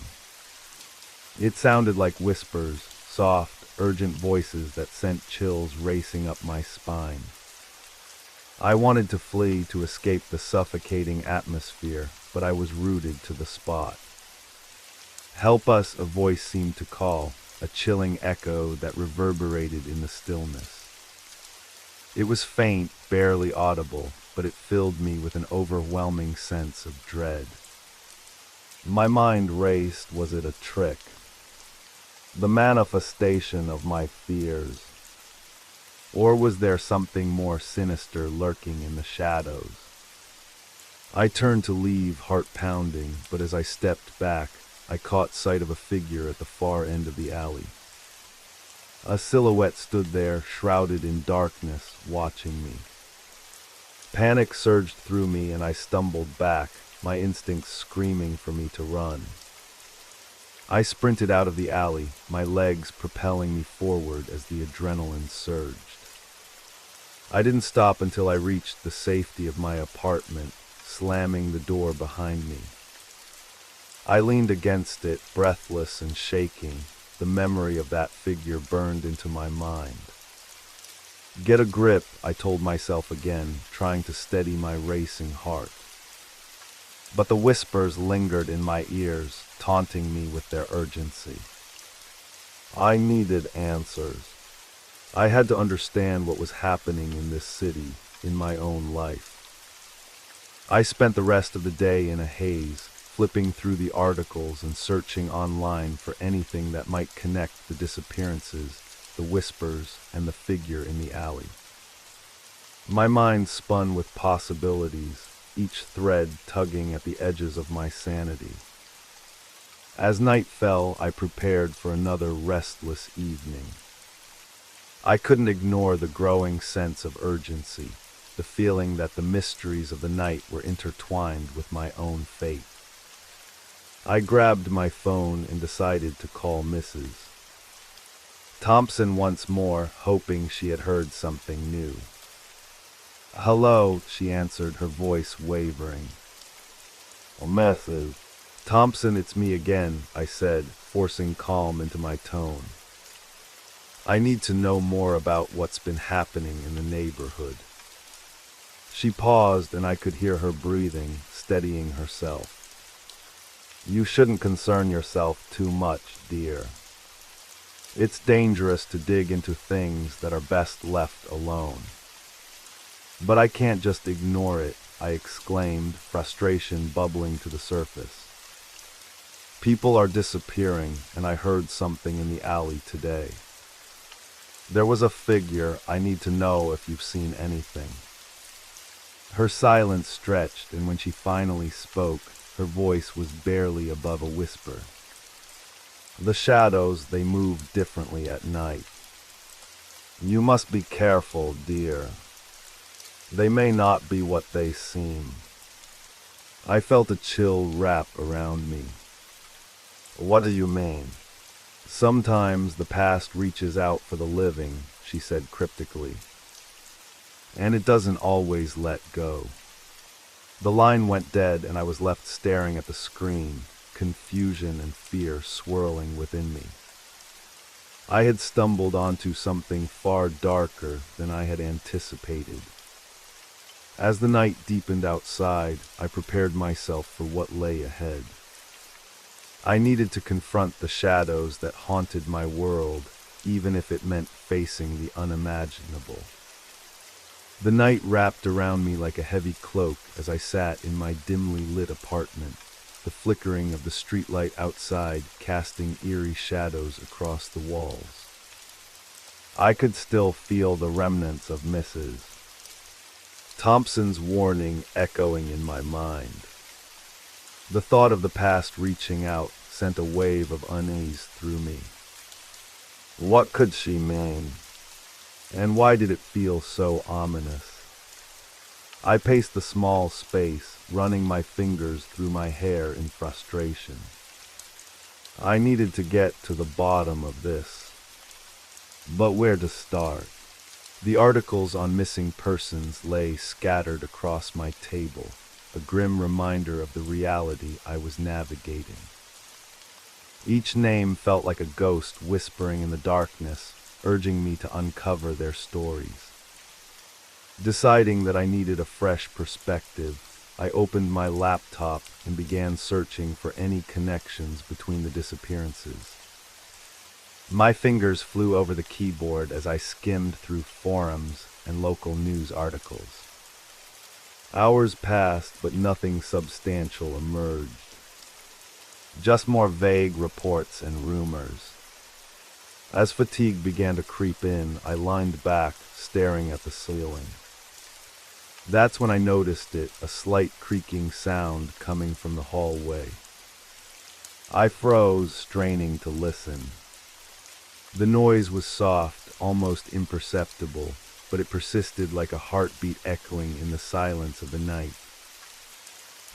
It sounded like whispers, soft, urgent voices that sent chills racing up my spine. I wanted to flee to escape the suffocating atmosphere, but I was rooted to the spot. "Help us," a voice seemed to call, a chilling echo that reverberated in the stillness. It was faint, barely audible, but it filled me with an overwhelming sense of dread. My mind raced. Was it a trick? The manifestation of my fears? Or was there something more sinister lurking in the shadows? I turned to leave, heart pounding, but as I stepped back, I caught sight of a figure at the far end of the alley. A silhouette stood there, shrouded in darkness, watching me. Panic surged through me and I stumbled back, my instincts screaming for me to run. I sprinted out of the alley, my legs propelling me forward as the adrenaline surged. I didn't stop until I reached the safety of my apartment, slamming the door behind me. I leaned against it, breathless and shaking. The memory of that figure burned into my mind. "Get a grip," I told myself again, trying to steady my racing heart. But the whispers lingered in my ears, taunting me with their urgency. I needed answers. I had to understand what was happening in this city, in my own life. I spent the rest of the day in a haze, flipping through the articles and searching online for anything that might connect the disappearances, the whispers, and the figure in the alley. My mind spun with possibilities, each thread tugging at the edges of my sanity. As night fell, I prepared for another restless evening. I couldn't ignore the growing sense of urgency, the feeling that the mysteries of the night were intertwined with my own fate. I grabbed my phone and decided to call Mrs. Thompson once more, hoping she had heard something new. "Hello," she answered, her voice wavering. "A message." "Thompson, it's me again," I said, forcing calm into my tone. "I need to know more about what's been happening in the neighborhood." She paused and I could hear her breathing, steadying herself. "You shouldn't concern yourself too much, dear. It's dangerous to dig into things that are best left alone." "But I can't just ignore it," I exclaimed, frustration bubbling to the surface. "People are disappearing, and I heard something in the alley today. There was a figure. I need to know if you've seen anything." Her silence stretched, and when she finally spoke, her voice was barely above a whisper. The shadows, they move differently at night. You must be careful, dear. They may not be what they seem. I felt a chill wrap around me. What do you mean? Sometimes the past reaches out for the living, she said cryptically. And it doesn't always let go. The line went dead and I was left staring at the screen, confusion and fear swirling within me. I had stumbled onto something far darker than I had anticipated. As the night deepened outside, I prepared myself for what lay ahead. I needed to confront the shadows that haunted my world, even if it meant facing the unimaginable. The night wrapped around me like a heavy cloak as I sat in my dimly lit apartment, the flickering of the streetlight outside casting eerie shadows across the walls. I could still feel the remnants of Mrs. Thompson's warning echoing in my mind. The thought of the past reaching out sent a wave of unease through me. What could she mean? And why did it feel so ominous? I paced the small space, running my fingers through my hair in frustration. I needed to get to the bottom of this. But where to start? The articles on missing persons lay scattered across my table, a grim reminder of the reality I was navigating. Each name felt like a ghost whispering in the darkness, urging me to uncover their stories. Deciding that I needed a fresh perspective, I opened my laptop and began searching for any connections between the disappearances. My fingers flew over the keyboard as I skimmed through forums and local news articles. Hours passed, but nothing substantial emerged. Just more vague reports and rumors. As fatigue began to creep in, I leaned back, staring at the ceiling. That's when I noticed it, a slight creaking sound coming from the hallway. I froze, straining to listen. The noise was soft, almost imperceptible, but it persisted like a heartbeat echoing in the silence of the night.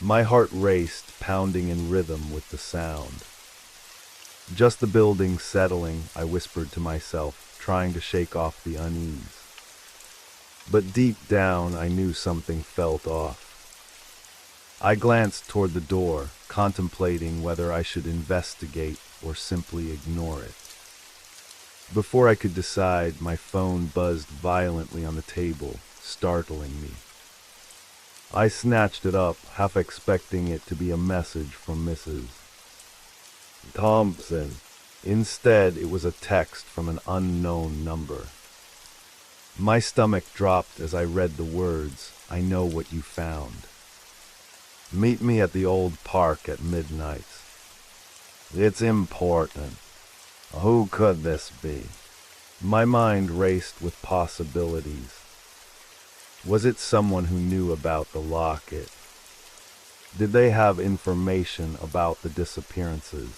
My heart raced, pounding in rhythm with the sound. Just the building settling, I whispered to myself, trying to shake off the unease. But deep down, I knew something felt off. I glanced toward the door, contemplating whether I should investigate or simply ignore it. Before I could decide, my phone buzzed violently on the table, startling me. I snatched it up, half expecting it to be a message from Mrs. Thompson. Instead, it was a text from an unknown number. My stomach dropped as I read the words, "I know what you found. Meet me at the old park at midnight. It's important. Who could this be?" My mind raced with possibilities. Was it someone who knew about the locket? Did they have information about the disappearances?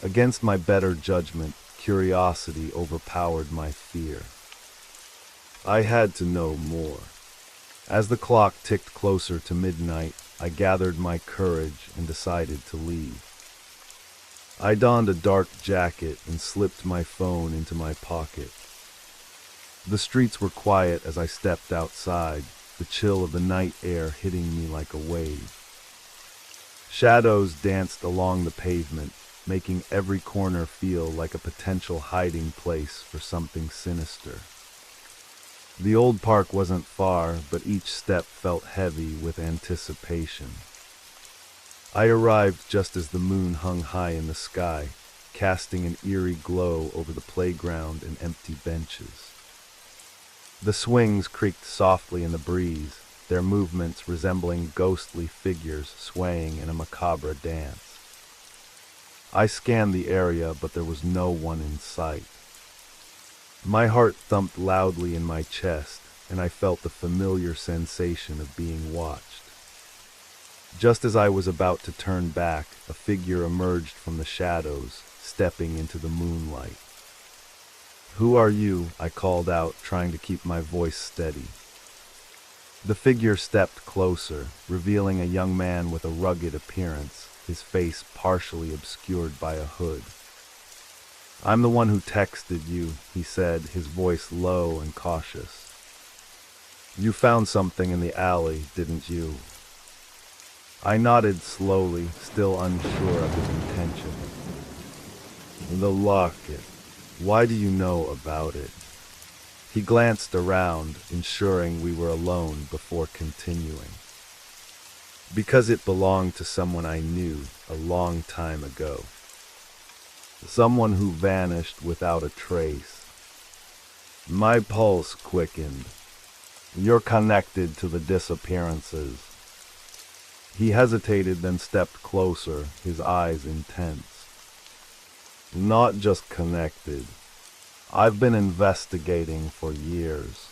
Against my better judgment, curiosity overpowered my fear. I had to know more. As the clock ticked closer to midnight, I gathered my courage and decided to leave. I donned a dark jacket and slipped my phone into my pocket. The streets were quiet as I stepped outside, the chill of the night air hitting me like a wave. Shadows danced along the pavement, making every corner feel like a potential hiding place for something sinister. The old park wasn't far, but each step felt heavy with anticipation. I arrived just as the moon hung high in the sky, casting an eerie glow over the playground and empty benches. The swings creaked softly in the breeze, their movements resembling ghostly figures swaying in a macabre dance. I scanned the area, but there was no one in sight. My heart thumped loudly in my chest, and I felt the familiar sensation of being watched. Just as I was about to turn back, a figure emerged from the shadows, stepping into the moonlight. "Who are you?" I called out, trying to keep my voice steady. The figure stepped closer, revealing a young man with a rugged appearance, his face partially obscured by a hood. "I'm the one who texted you," he said, his voice low and cautious. "You found something in the alley, didn't you?" I nodded slowly, still unsure of his intention. "The locket. Why do you know about it?" He glanced around, ensuring we were alone before continuing. "Because it belonged to someone I knew a long time ago. Someone who vanished without a trace." My pulse quickened. "You're connected to the disappearances." He hesitated, then stepped closer, his eyes intense. "Not just connected. I've been investigating for years.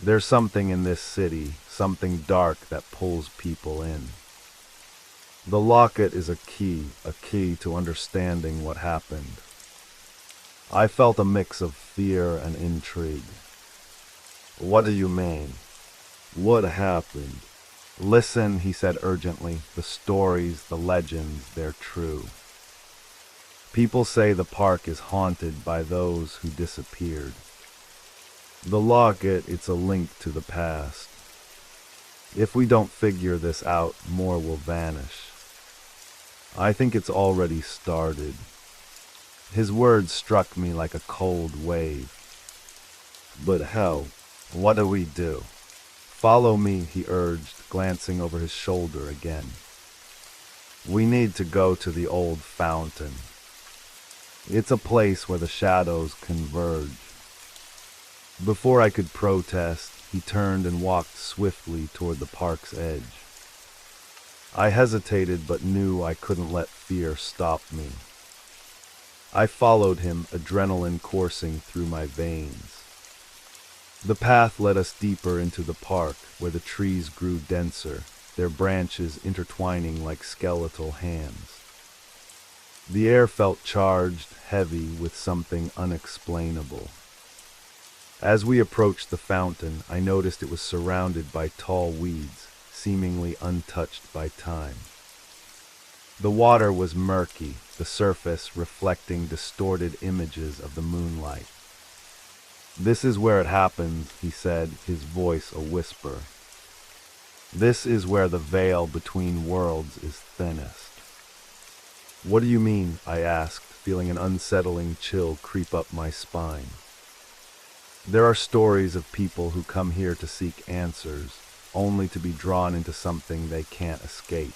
There's something in this city, something dark that pulls people in. The locket is a key to understanding what happened." I felt a mix of fear and intrigue. "What do you mean? What happened?" "Listen," he said urgently. "The stories, the legends, they're true. People say the park is haunted by those who disappeared. The locket, it's a link to the past. If we don't figure this out, more will vanish. I think it's already started." His words struck me like a cold wave. "But how? What do we do?" "Follow me," he urged, glancing over his shoulder again. "We need to go to the old fountain. It's a place where the shadows converge." Before I could protest, he turned and walked swiftly toward the park's edge. I hesitated but knew I couldn't let fear stop me. I followed him, adrenaline coursing through my veins. The path led us deeper into the park, where the trees grew denser, their branches intertwining like skeletal hands. The air felt charged, heavy with something unexplainable. As we approached the fountain, I noticed it was surrounded by tall weeds, seemingly untouched by time. The water was murky, the surface reflecting distorted images of the moonlight. "This is where it happens," he said, his voice a whisper. "This is where the veil between worlds is thinnest." "What do you mean?" I asked, feeling an unsettling chill creep up my spine. "There are stories of people who come here to seek answers, only to be drawn into something they can't escape.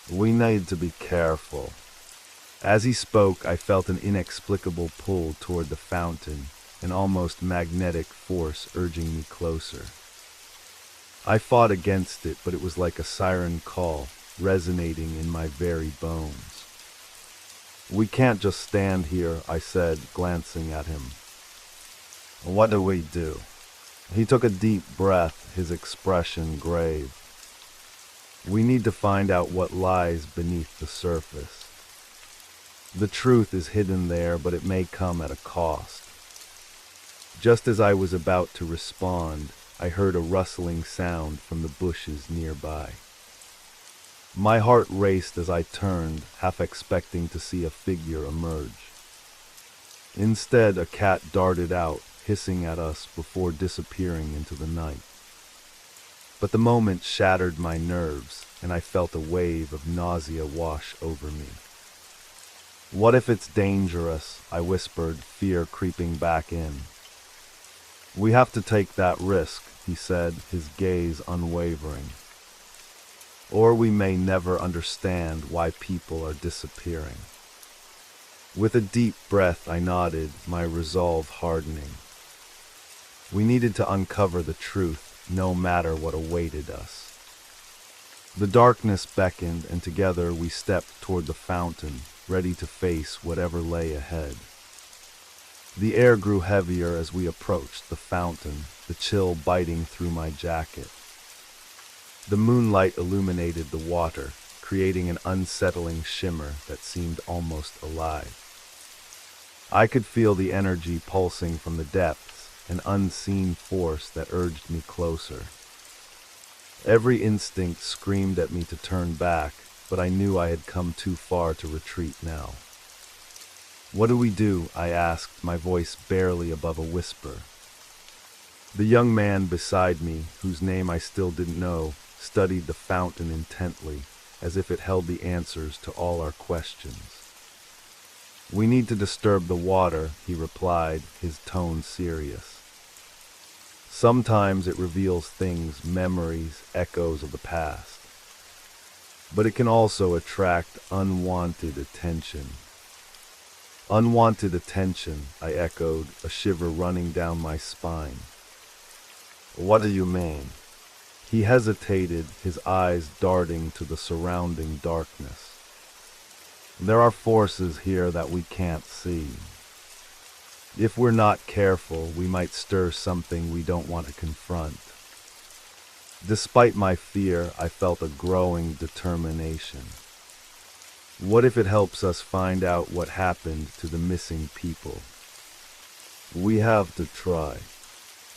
We need to be careful." As he spoke, I felt an inexplicable pull toward the fountain, an almost magnetic force urging me closer. I fought against it, but it was like a siren call, resonating in my very bones. "We can't just stand here," I said, glancing at him. "What do we do?" He took a deep breath, his expression grave. "We need to find out what lies beneath the surface. The truth is hidden there, but it may come at a cost." Just as I was about to respond, I heard a rustling sound from the bushes nearby. My heart raced as I turned, half expecting to see a figure emerge. Instead, a cat darted out, hissing at us before disappearing into the night. But the moment shattered my nerves, and I felt a wave of nausea wash over me. "What if it's dangerous?" I whispered, fear creeping back in. "We have to take that risk," he said, his gaze unwavering. "Or we may never understand why people are disappearing." With a deep breath, I nodded, my resolve hardening. We needed to uncover the truth, no matter what awaited us. The darkness beckoned, and together we stepped toward the fountain, ready to face whatever lay ahead. The air grew heavier as we approached the fountain, the chill biting through my jacket. The moonlight illuminated the water, creating an unsettling shimmer that seemed almost alive. I could feel the energy pulsing from the depths, an unseen force that urged me closer. Every instinct screamed at me to turn back, but I knew I had come too far to retreat now. "What do we do?" I asked, my voice barely above a whisper. The young man beside me, whose name I still didn't know, studied the fountain intently, as if it held the answers to all our questions. "We need to disturb the water," he replied, his tone serious. "Sometimes it reveals things, memories, echoes of the past. But it can also attract unwanted attention." "Unwanted attention," I echoed, a shiver running down my spine. "What do you mean?" He hesitated, his eyes darting to the surrounding darkness. "There are forces here that we can't see. If we're not careful, we might stir something we don't want to confront." Despite my fear, I felt a growing determination. What if it helps us find out what happened to the missing people? "We have to try."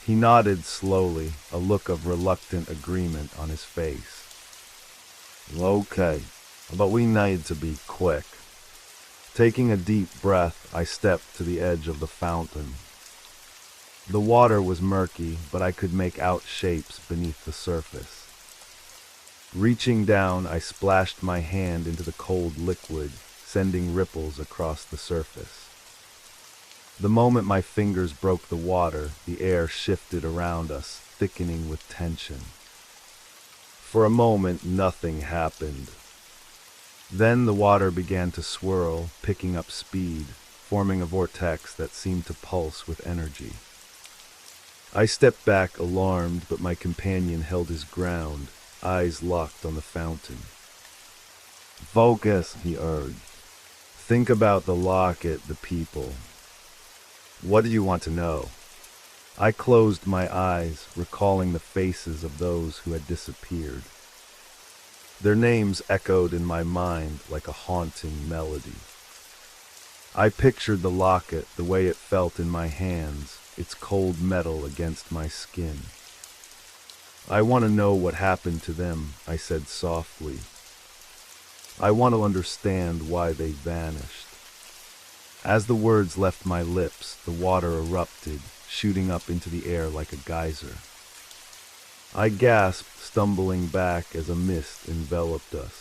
He nodded slowly, a look of reluctant agreement on his face. "Okay, but we need to be quick." Taking a deep breath, I stepped to the edge of the fountain. The water was murky, but I could make out shapes beneath the surface. Reaching down, I splashed my hand into the cold liquid, sending ripples across the surface. The moment my fingers broke the water, the air shifted around us, thickening with tension. For a moment, nothing happened. Then the water began to swirl, picking up speed, forming a vortex that seemed to pulse with energy. I stepped back, alarmed, but my companion held his ground, eyes locked on the fountain. "Focus," he urged. "Think about the locket, the people. What do you want to know?" I closed my eyes, recalling the faces of those who had disappeared. Their names echoed in my mind like a haunting melody. I pictured the locket, the way it felt in my hands, its cold metal against my skin. "I want to know what happened to them," I said softly. "I want to understand why they vanished." As the words left my lips, the water erupted, shooting up into the air like a geyser. I gasped, stumbling back as a mist enveloped us.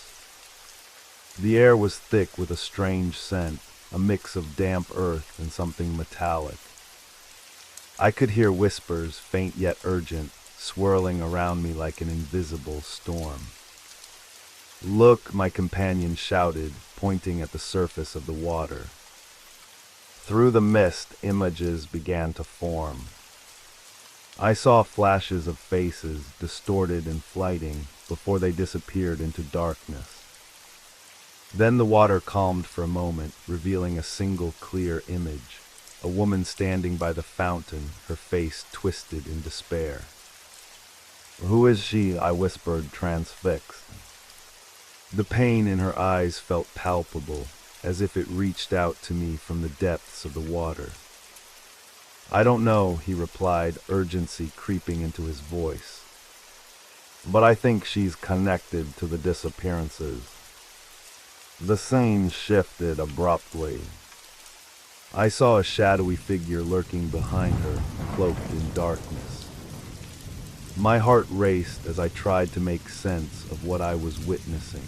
The air was thick with a strange scent, a mix of damp earth and something metallic. I could hear whispers, faint yet urgent, swirling around me like an invisible storm. "Look," my companion shouted, pointing at the surface of the water. Through the mist, images began to form. I saw flashes of faces, distorted and flighting, before they disappeared into darkness. Then the water calmed for a moment, revealing a single clear image, a woman standing by the fountain, her face twisted in despair. "Who is she?" I whispered, transfixed. The pain in her eyes felt palpable, as if it reached out to me from the depths of the water. "I don't know," he replied, urgency creeping into his voice. "But I think she's connected to the disappearances." The scene shifted abruptly. I saw a shadowy figure lurking behind her, cloaked in darkness. My heart raced as I tried to make sense of what I was witnessing.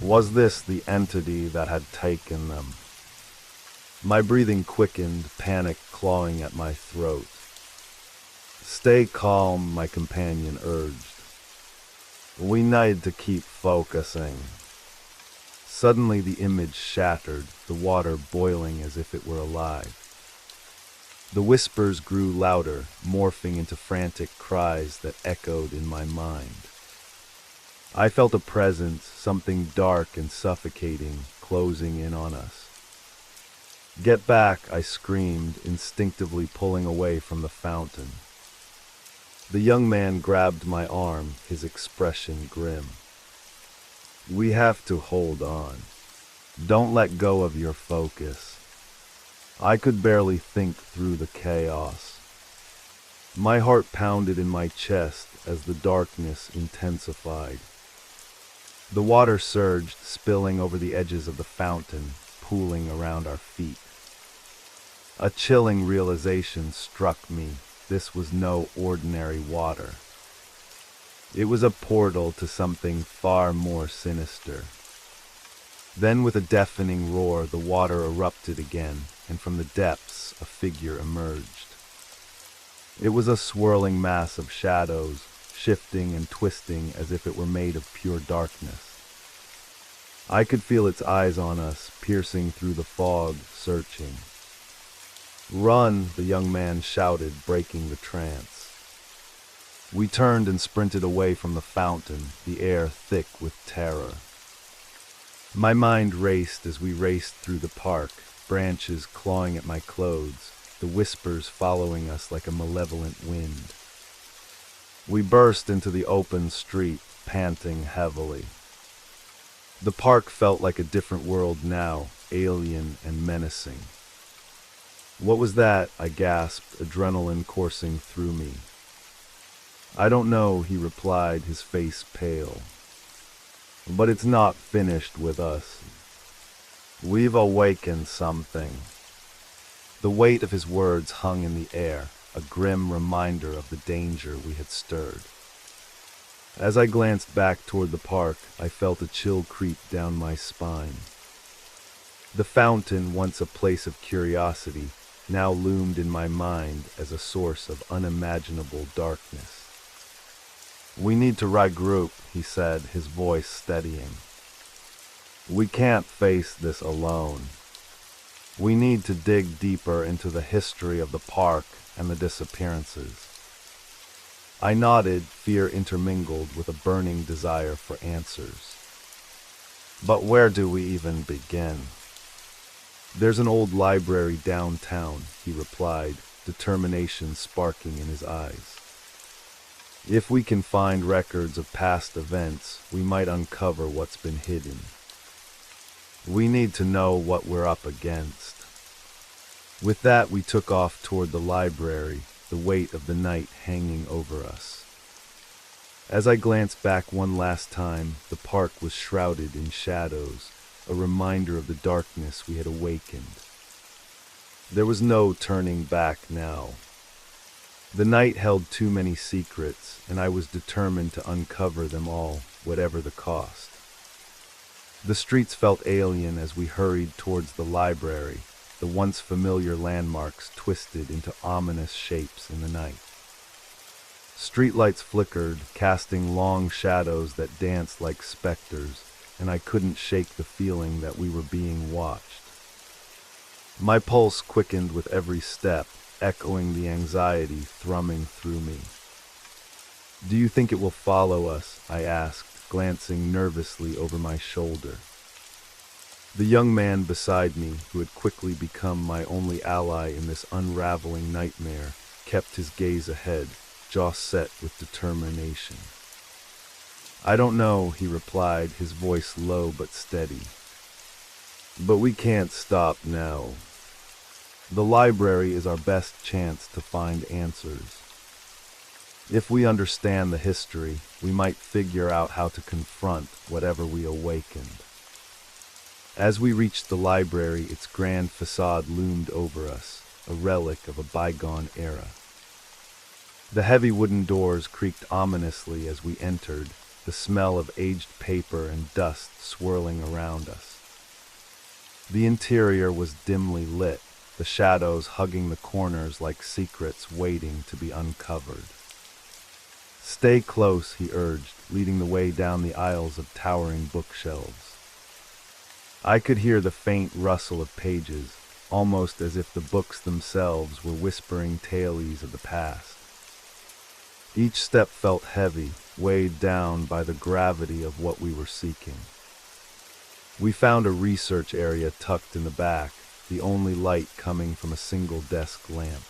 Was this the entity that had taken them? My breathing quickened, panic clawing at my throat. "Stay calm," my companion urged. "We need to keep focusing." Suddenly the image shattered, the water boiling as if it were alive. The whispers grew louder, morphing into frantic cries that echoed in my mind. I felt a presence, something dark and suffocating, closing in on us. "Get back," I screamed, instinctively pulling away from the fountain. The young man grabbed my arm, his expression grim. We have to hold on. Don't let go of your focus. I could barely think through the chaos. My heart pounded in my chest as the darkness intensified. The water surged, spilling over the edges of the fountain, pooling around our feet. A chilling realization struck me. This was no ordinary water. It was a portal to something far more sinister. Then with a deafening roar, the water erupted again, and from the depths a figure emerged. It was a swirling mass of shadows, shifting and twisting as if it were made of pure darkness. I could feel its eyes on us, piercing through the fog, searching. "Run!" the young man shouted, breaking the trance. We turned and sprinted away from the fountain, the air thick with terror. My mind raced as we raced through the park, branches clawing at my clothes, the whispers following us like a malevolent wind. We burst into the open street, panting heavily. The park felt like a different world now, alien and menacing. "What was that?" I gasped, adrenaline coursing through me. "I don't know," he replied, his face pale. "But it's not finished with us. We've awakened something." The weight of his words hung in the air, a grim reminder of the danger we had stirred. As I glanced back toward the park, I felt a chill creep down my spine. The fountain, once a place of curiosity, now loomed in my mind as a source of unimaginable darkness. "We need to regroup," he said, his voice steadying. "We can't face this alone. We need to dig deeper into the history of the park and the disappearances." I nodded, fear intermingled with a burning desire for answers. "But where do we even begin?" "There's an old library downtown," he replied, determination sparking in his eyes. "If we can find records of past events, we might uncover what's been hidden. We need to know what we're up against." With that, we took off toward the library, the weight of the night hanging over us. As I glanced back one last time, the park was shrouded in shadows, a reminder of the darkness we had awakened. There was no turning back now. The night held too many secrets, and I was determined to uncover them all, whatever the cost. The streets felt alien as we hurried towards the library, the once familiar landmarks twisted into ominous shapes in the night. Streetlights flickered, casting long shadows that danced like specters, and I couldn't shake the feeling that we were being watched. My pulse quickened with every step, echoing the anxiety thrumming through me. "Do you think it will follow us?" I asked, glancing nervously over my shoulder. The young man beside me, who had quickly become my only ally in this unraveling nightmare, kept his gaze ahead, jaw set with determination. "I don't know," he replied, his voice low but steady. "But we can't stop now. The library is our best chance to find answers. If we understand the history, we might figure out how to confront whatever we awakened." As we reached the library, its grand facade loomed over us, a relic of a bygone era. The heavy wooden doors creaked ominously as we entered, the smell of aged paper and dust swirling around us. The interior was dimly lit, the shadows hugging the corners like secrets waiting to be uncovered. "Stay close," he urged, leading the way down the aisles of towering bookshelves. I could hear the faint rustle of pages, almost as if the books themselves were whispering tales of the past. Each step felt heavy, weighed down by the gravity of what we were seeking. We found a research area tucked in the back, the only light coming from a single desk lamp.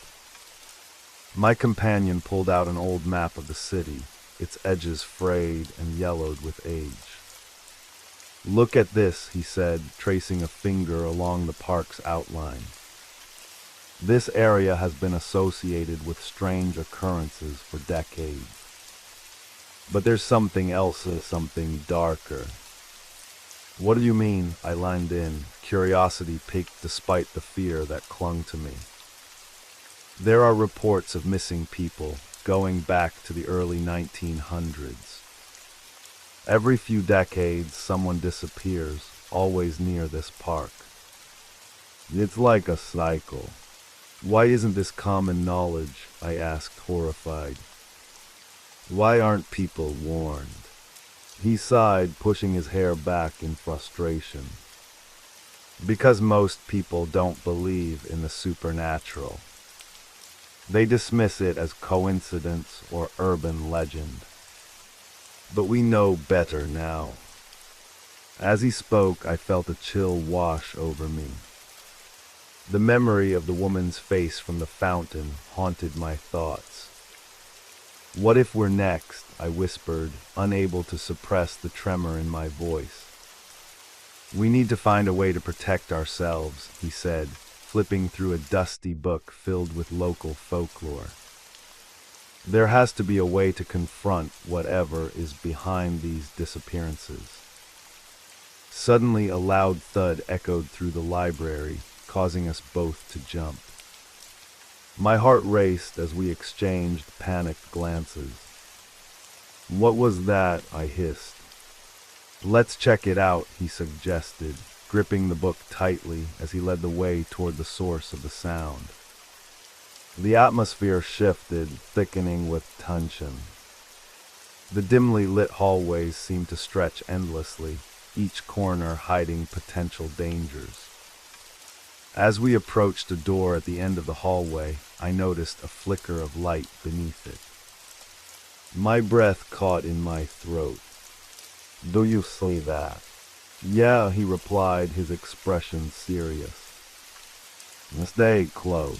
My companion pulled out an old map of the city, its edges frayed and yellowed with age. "Look at this," he said, tracing a finger along the park's outline. "This area has been associated with strange occurrences for decades. But there's something else, something darker." "What do you mean?" I lined in, curiosity piqued despite the fear that clung to me. "There are reports of missing people going back to the early 1900s. Every few decades, someone disappears, always near this park. It's like a cycle." "Why isn't this common knowledge?" I asked, horrified. "Why aren't people warned?" He sighed, pushing his hair back in frustration. "Because most people don't believe in the supernatural. They dismiss it as coincidence or urban legend. But we know better now." As he spoke, I felt a chill wash over me. The memory of the woman's face from the fountain haunted my thoughts. "What if we're next?" I whispered, unable to suppress the tremor in my voice. "We need to find a way to protect ourselves," he said, flipping through a dusty book filled with local folklore. "There has to be a way to confront whatever is behind these disappearances." Suddenly, a loud thud echoed through the library, causing us both to jump. My heart raced as we exchanged panicked glances. "What was that?" I hissed. "Let's check it out," he suggested, gripping the book tightly as he led the way toward the source of the sound. The atmosphere shifted, thickening with tension. The dimly lit hallways seemed to stretch endlessly, each corner hiding potential dangers. As we approached a door at the end of the hallway, I noticed a flicker of light beneath it. My breath caught in my throat. "Do you see that?" "Yeah," he replied, his expression serious. "Stay close."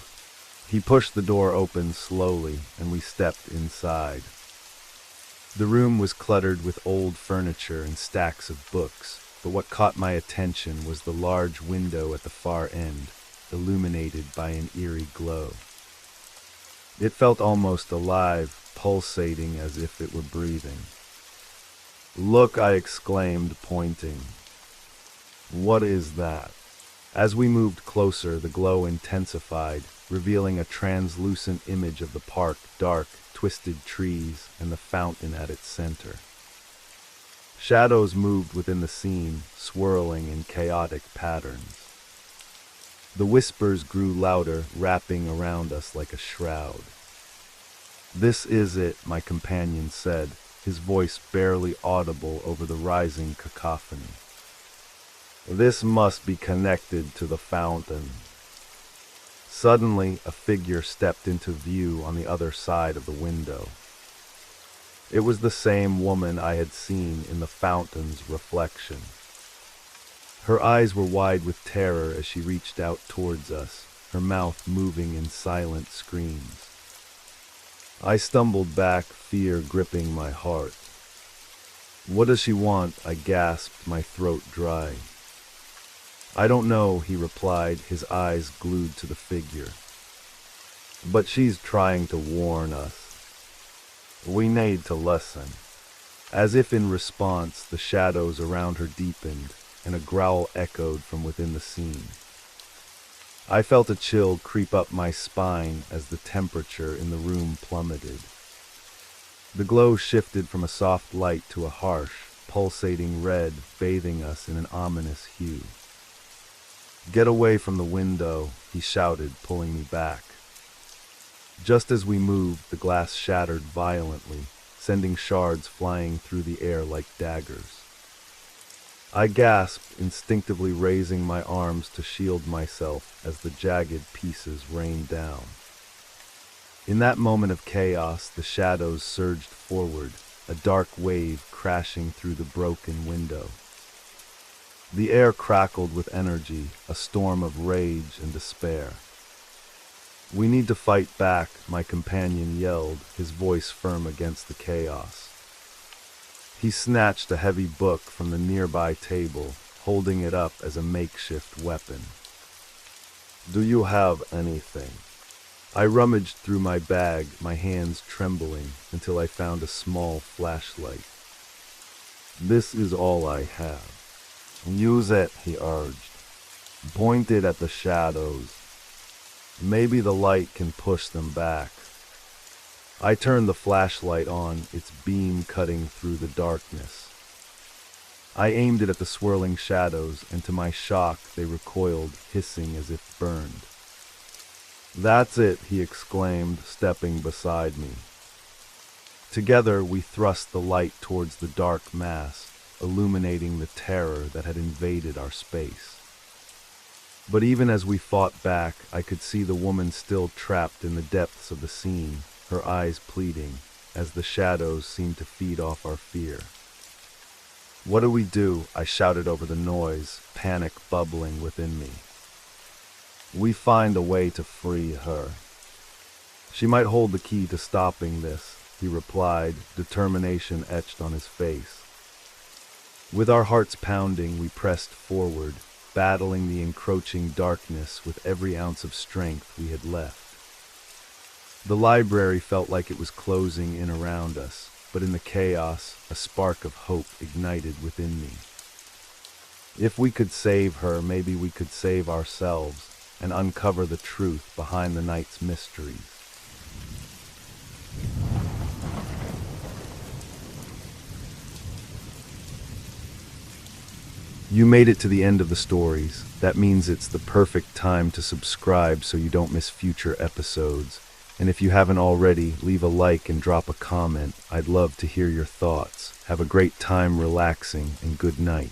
He pushed the door open slowly, and we stepped inside. The room was cluttered with old furniture and stacks of books, but what caught my attention was the large window at the far end, illuminated by an eerie glow. It felt almost alive, pulsating as if it were breathing. "Look," I exclaimed, pointing. "What is that?" As we moved closer, the glow intensified, revealing a translucent image of the park, dark, twisted trees, and the fountain at its center. Shadows moved within the scene, swirling in chaotic patterns. The whispers grew louder, wrapping around us like a shroud. "This is it," my companion said, his voice barely audible over the rising cacophony. "This must be connected to the fountain." Suddenly, a figure stepped into view on the other side of the window. It was the same woman I had seen in the fountain's reflection. Her eyes were wide with terror as she reached out towards us, her mouth moving in silent screams. I stumbled back, fear gripping my heart. "What does she want?" I gasped, my throat dry. "I don't know," he replied, his eyes glued to the figure. "But she's trying to warn us. We need to listen." As if in response, the shadows around her deepened, and a growl echoed from within the scene. I felt a chill creep up my spine as the temperature in the room plummeted. The glow shifted from a soft light to a harsh, pulsating red, bathing us in an ominous hue. "Get away from the window," he shouted, pulling me back. Just as we moved, the glass shattered violently, sending shards flying through the air like daggers. I gasped, instinctively raising my arms to shield myself as the jagged pieces rained down. In that moment of chaos, the shadows surged forward, a dark wave crashing through the broken window. The air crackled with energy, a storm of rage and despair. We need to fight back, my companion yelled, his voice firm against the chaos. He snatched a heavy book from the nearby table, holding it up as a makeshift weapon. Do you have anything? I rummaged through my bag, my hands trembling, until I found a small flashlight. This is all I have. Use it, he urged. Point it at the shadows. Maybe the light can push them back. I turned the flashlight on, its beam cutting through the darkness. I aimed it at the swirling shadows, and to my shock, they recoiled, hissing as if burned. That's it, he exclaimed, stepping beside me. Together, we thrust the light towards the dark mass, illuminating the terror that had invaded our space. But even as we fought back, I could see the woman still trapped in the depths of the scene, her eyes pleading, as the shadows seemed to feed off our fear. What do we do? I shouted over the noise, panic bubbling within me. We find a way to free her. She might hold the key to stopping this, he replied, determination etched on his face. With our hearts pounding, we pressed forward, battling the encroaching darkness with every ounce of strength we had left. The library felt like it was closing in around us, but in the chaos, a spark of hope ignited within me. If we could save her, maybe we could save ourselves and uncover the truth behind the night's mysteries. You made it to the end of the stories. That means it's the perfect time to subscribe so you don't miss future episodes. And if you haven't already, leave a like and drop a comment. I'd love to hear your thoughts. Have a great time relaxing, and good night.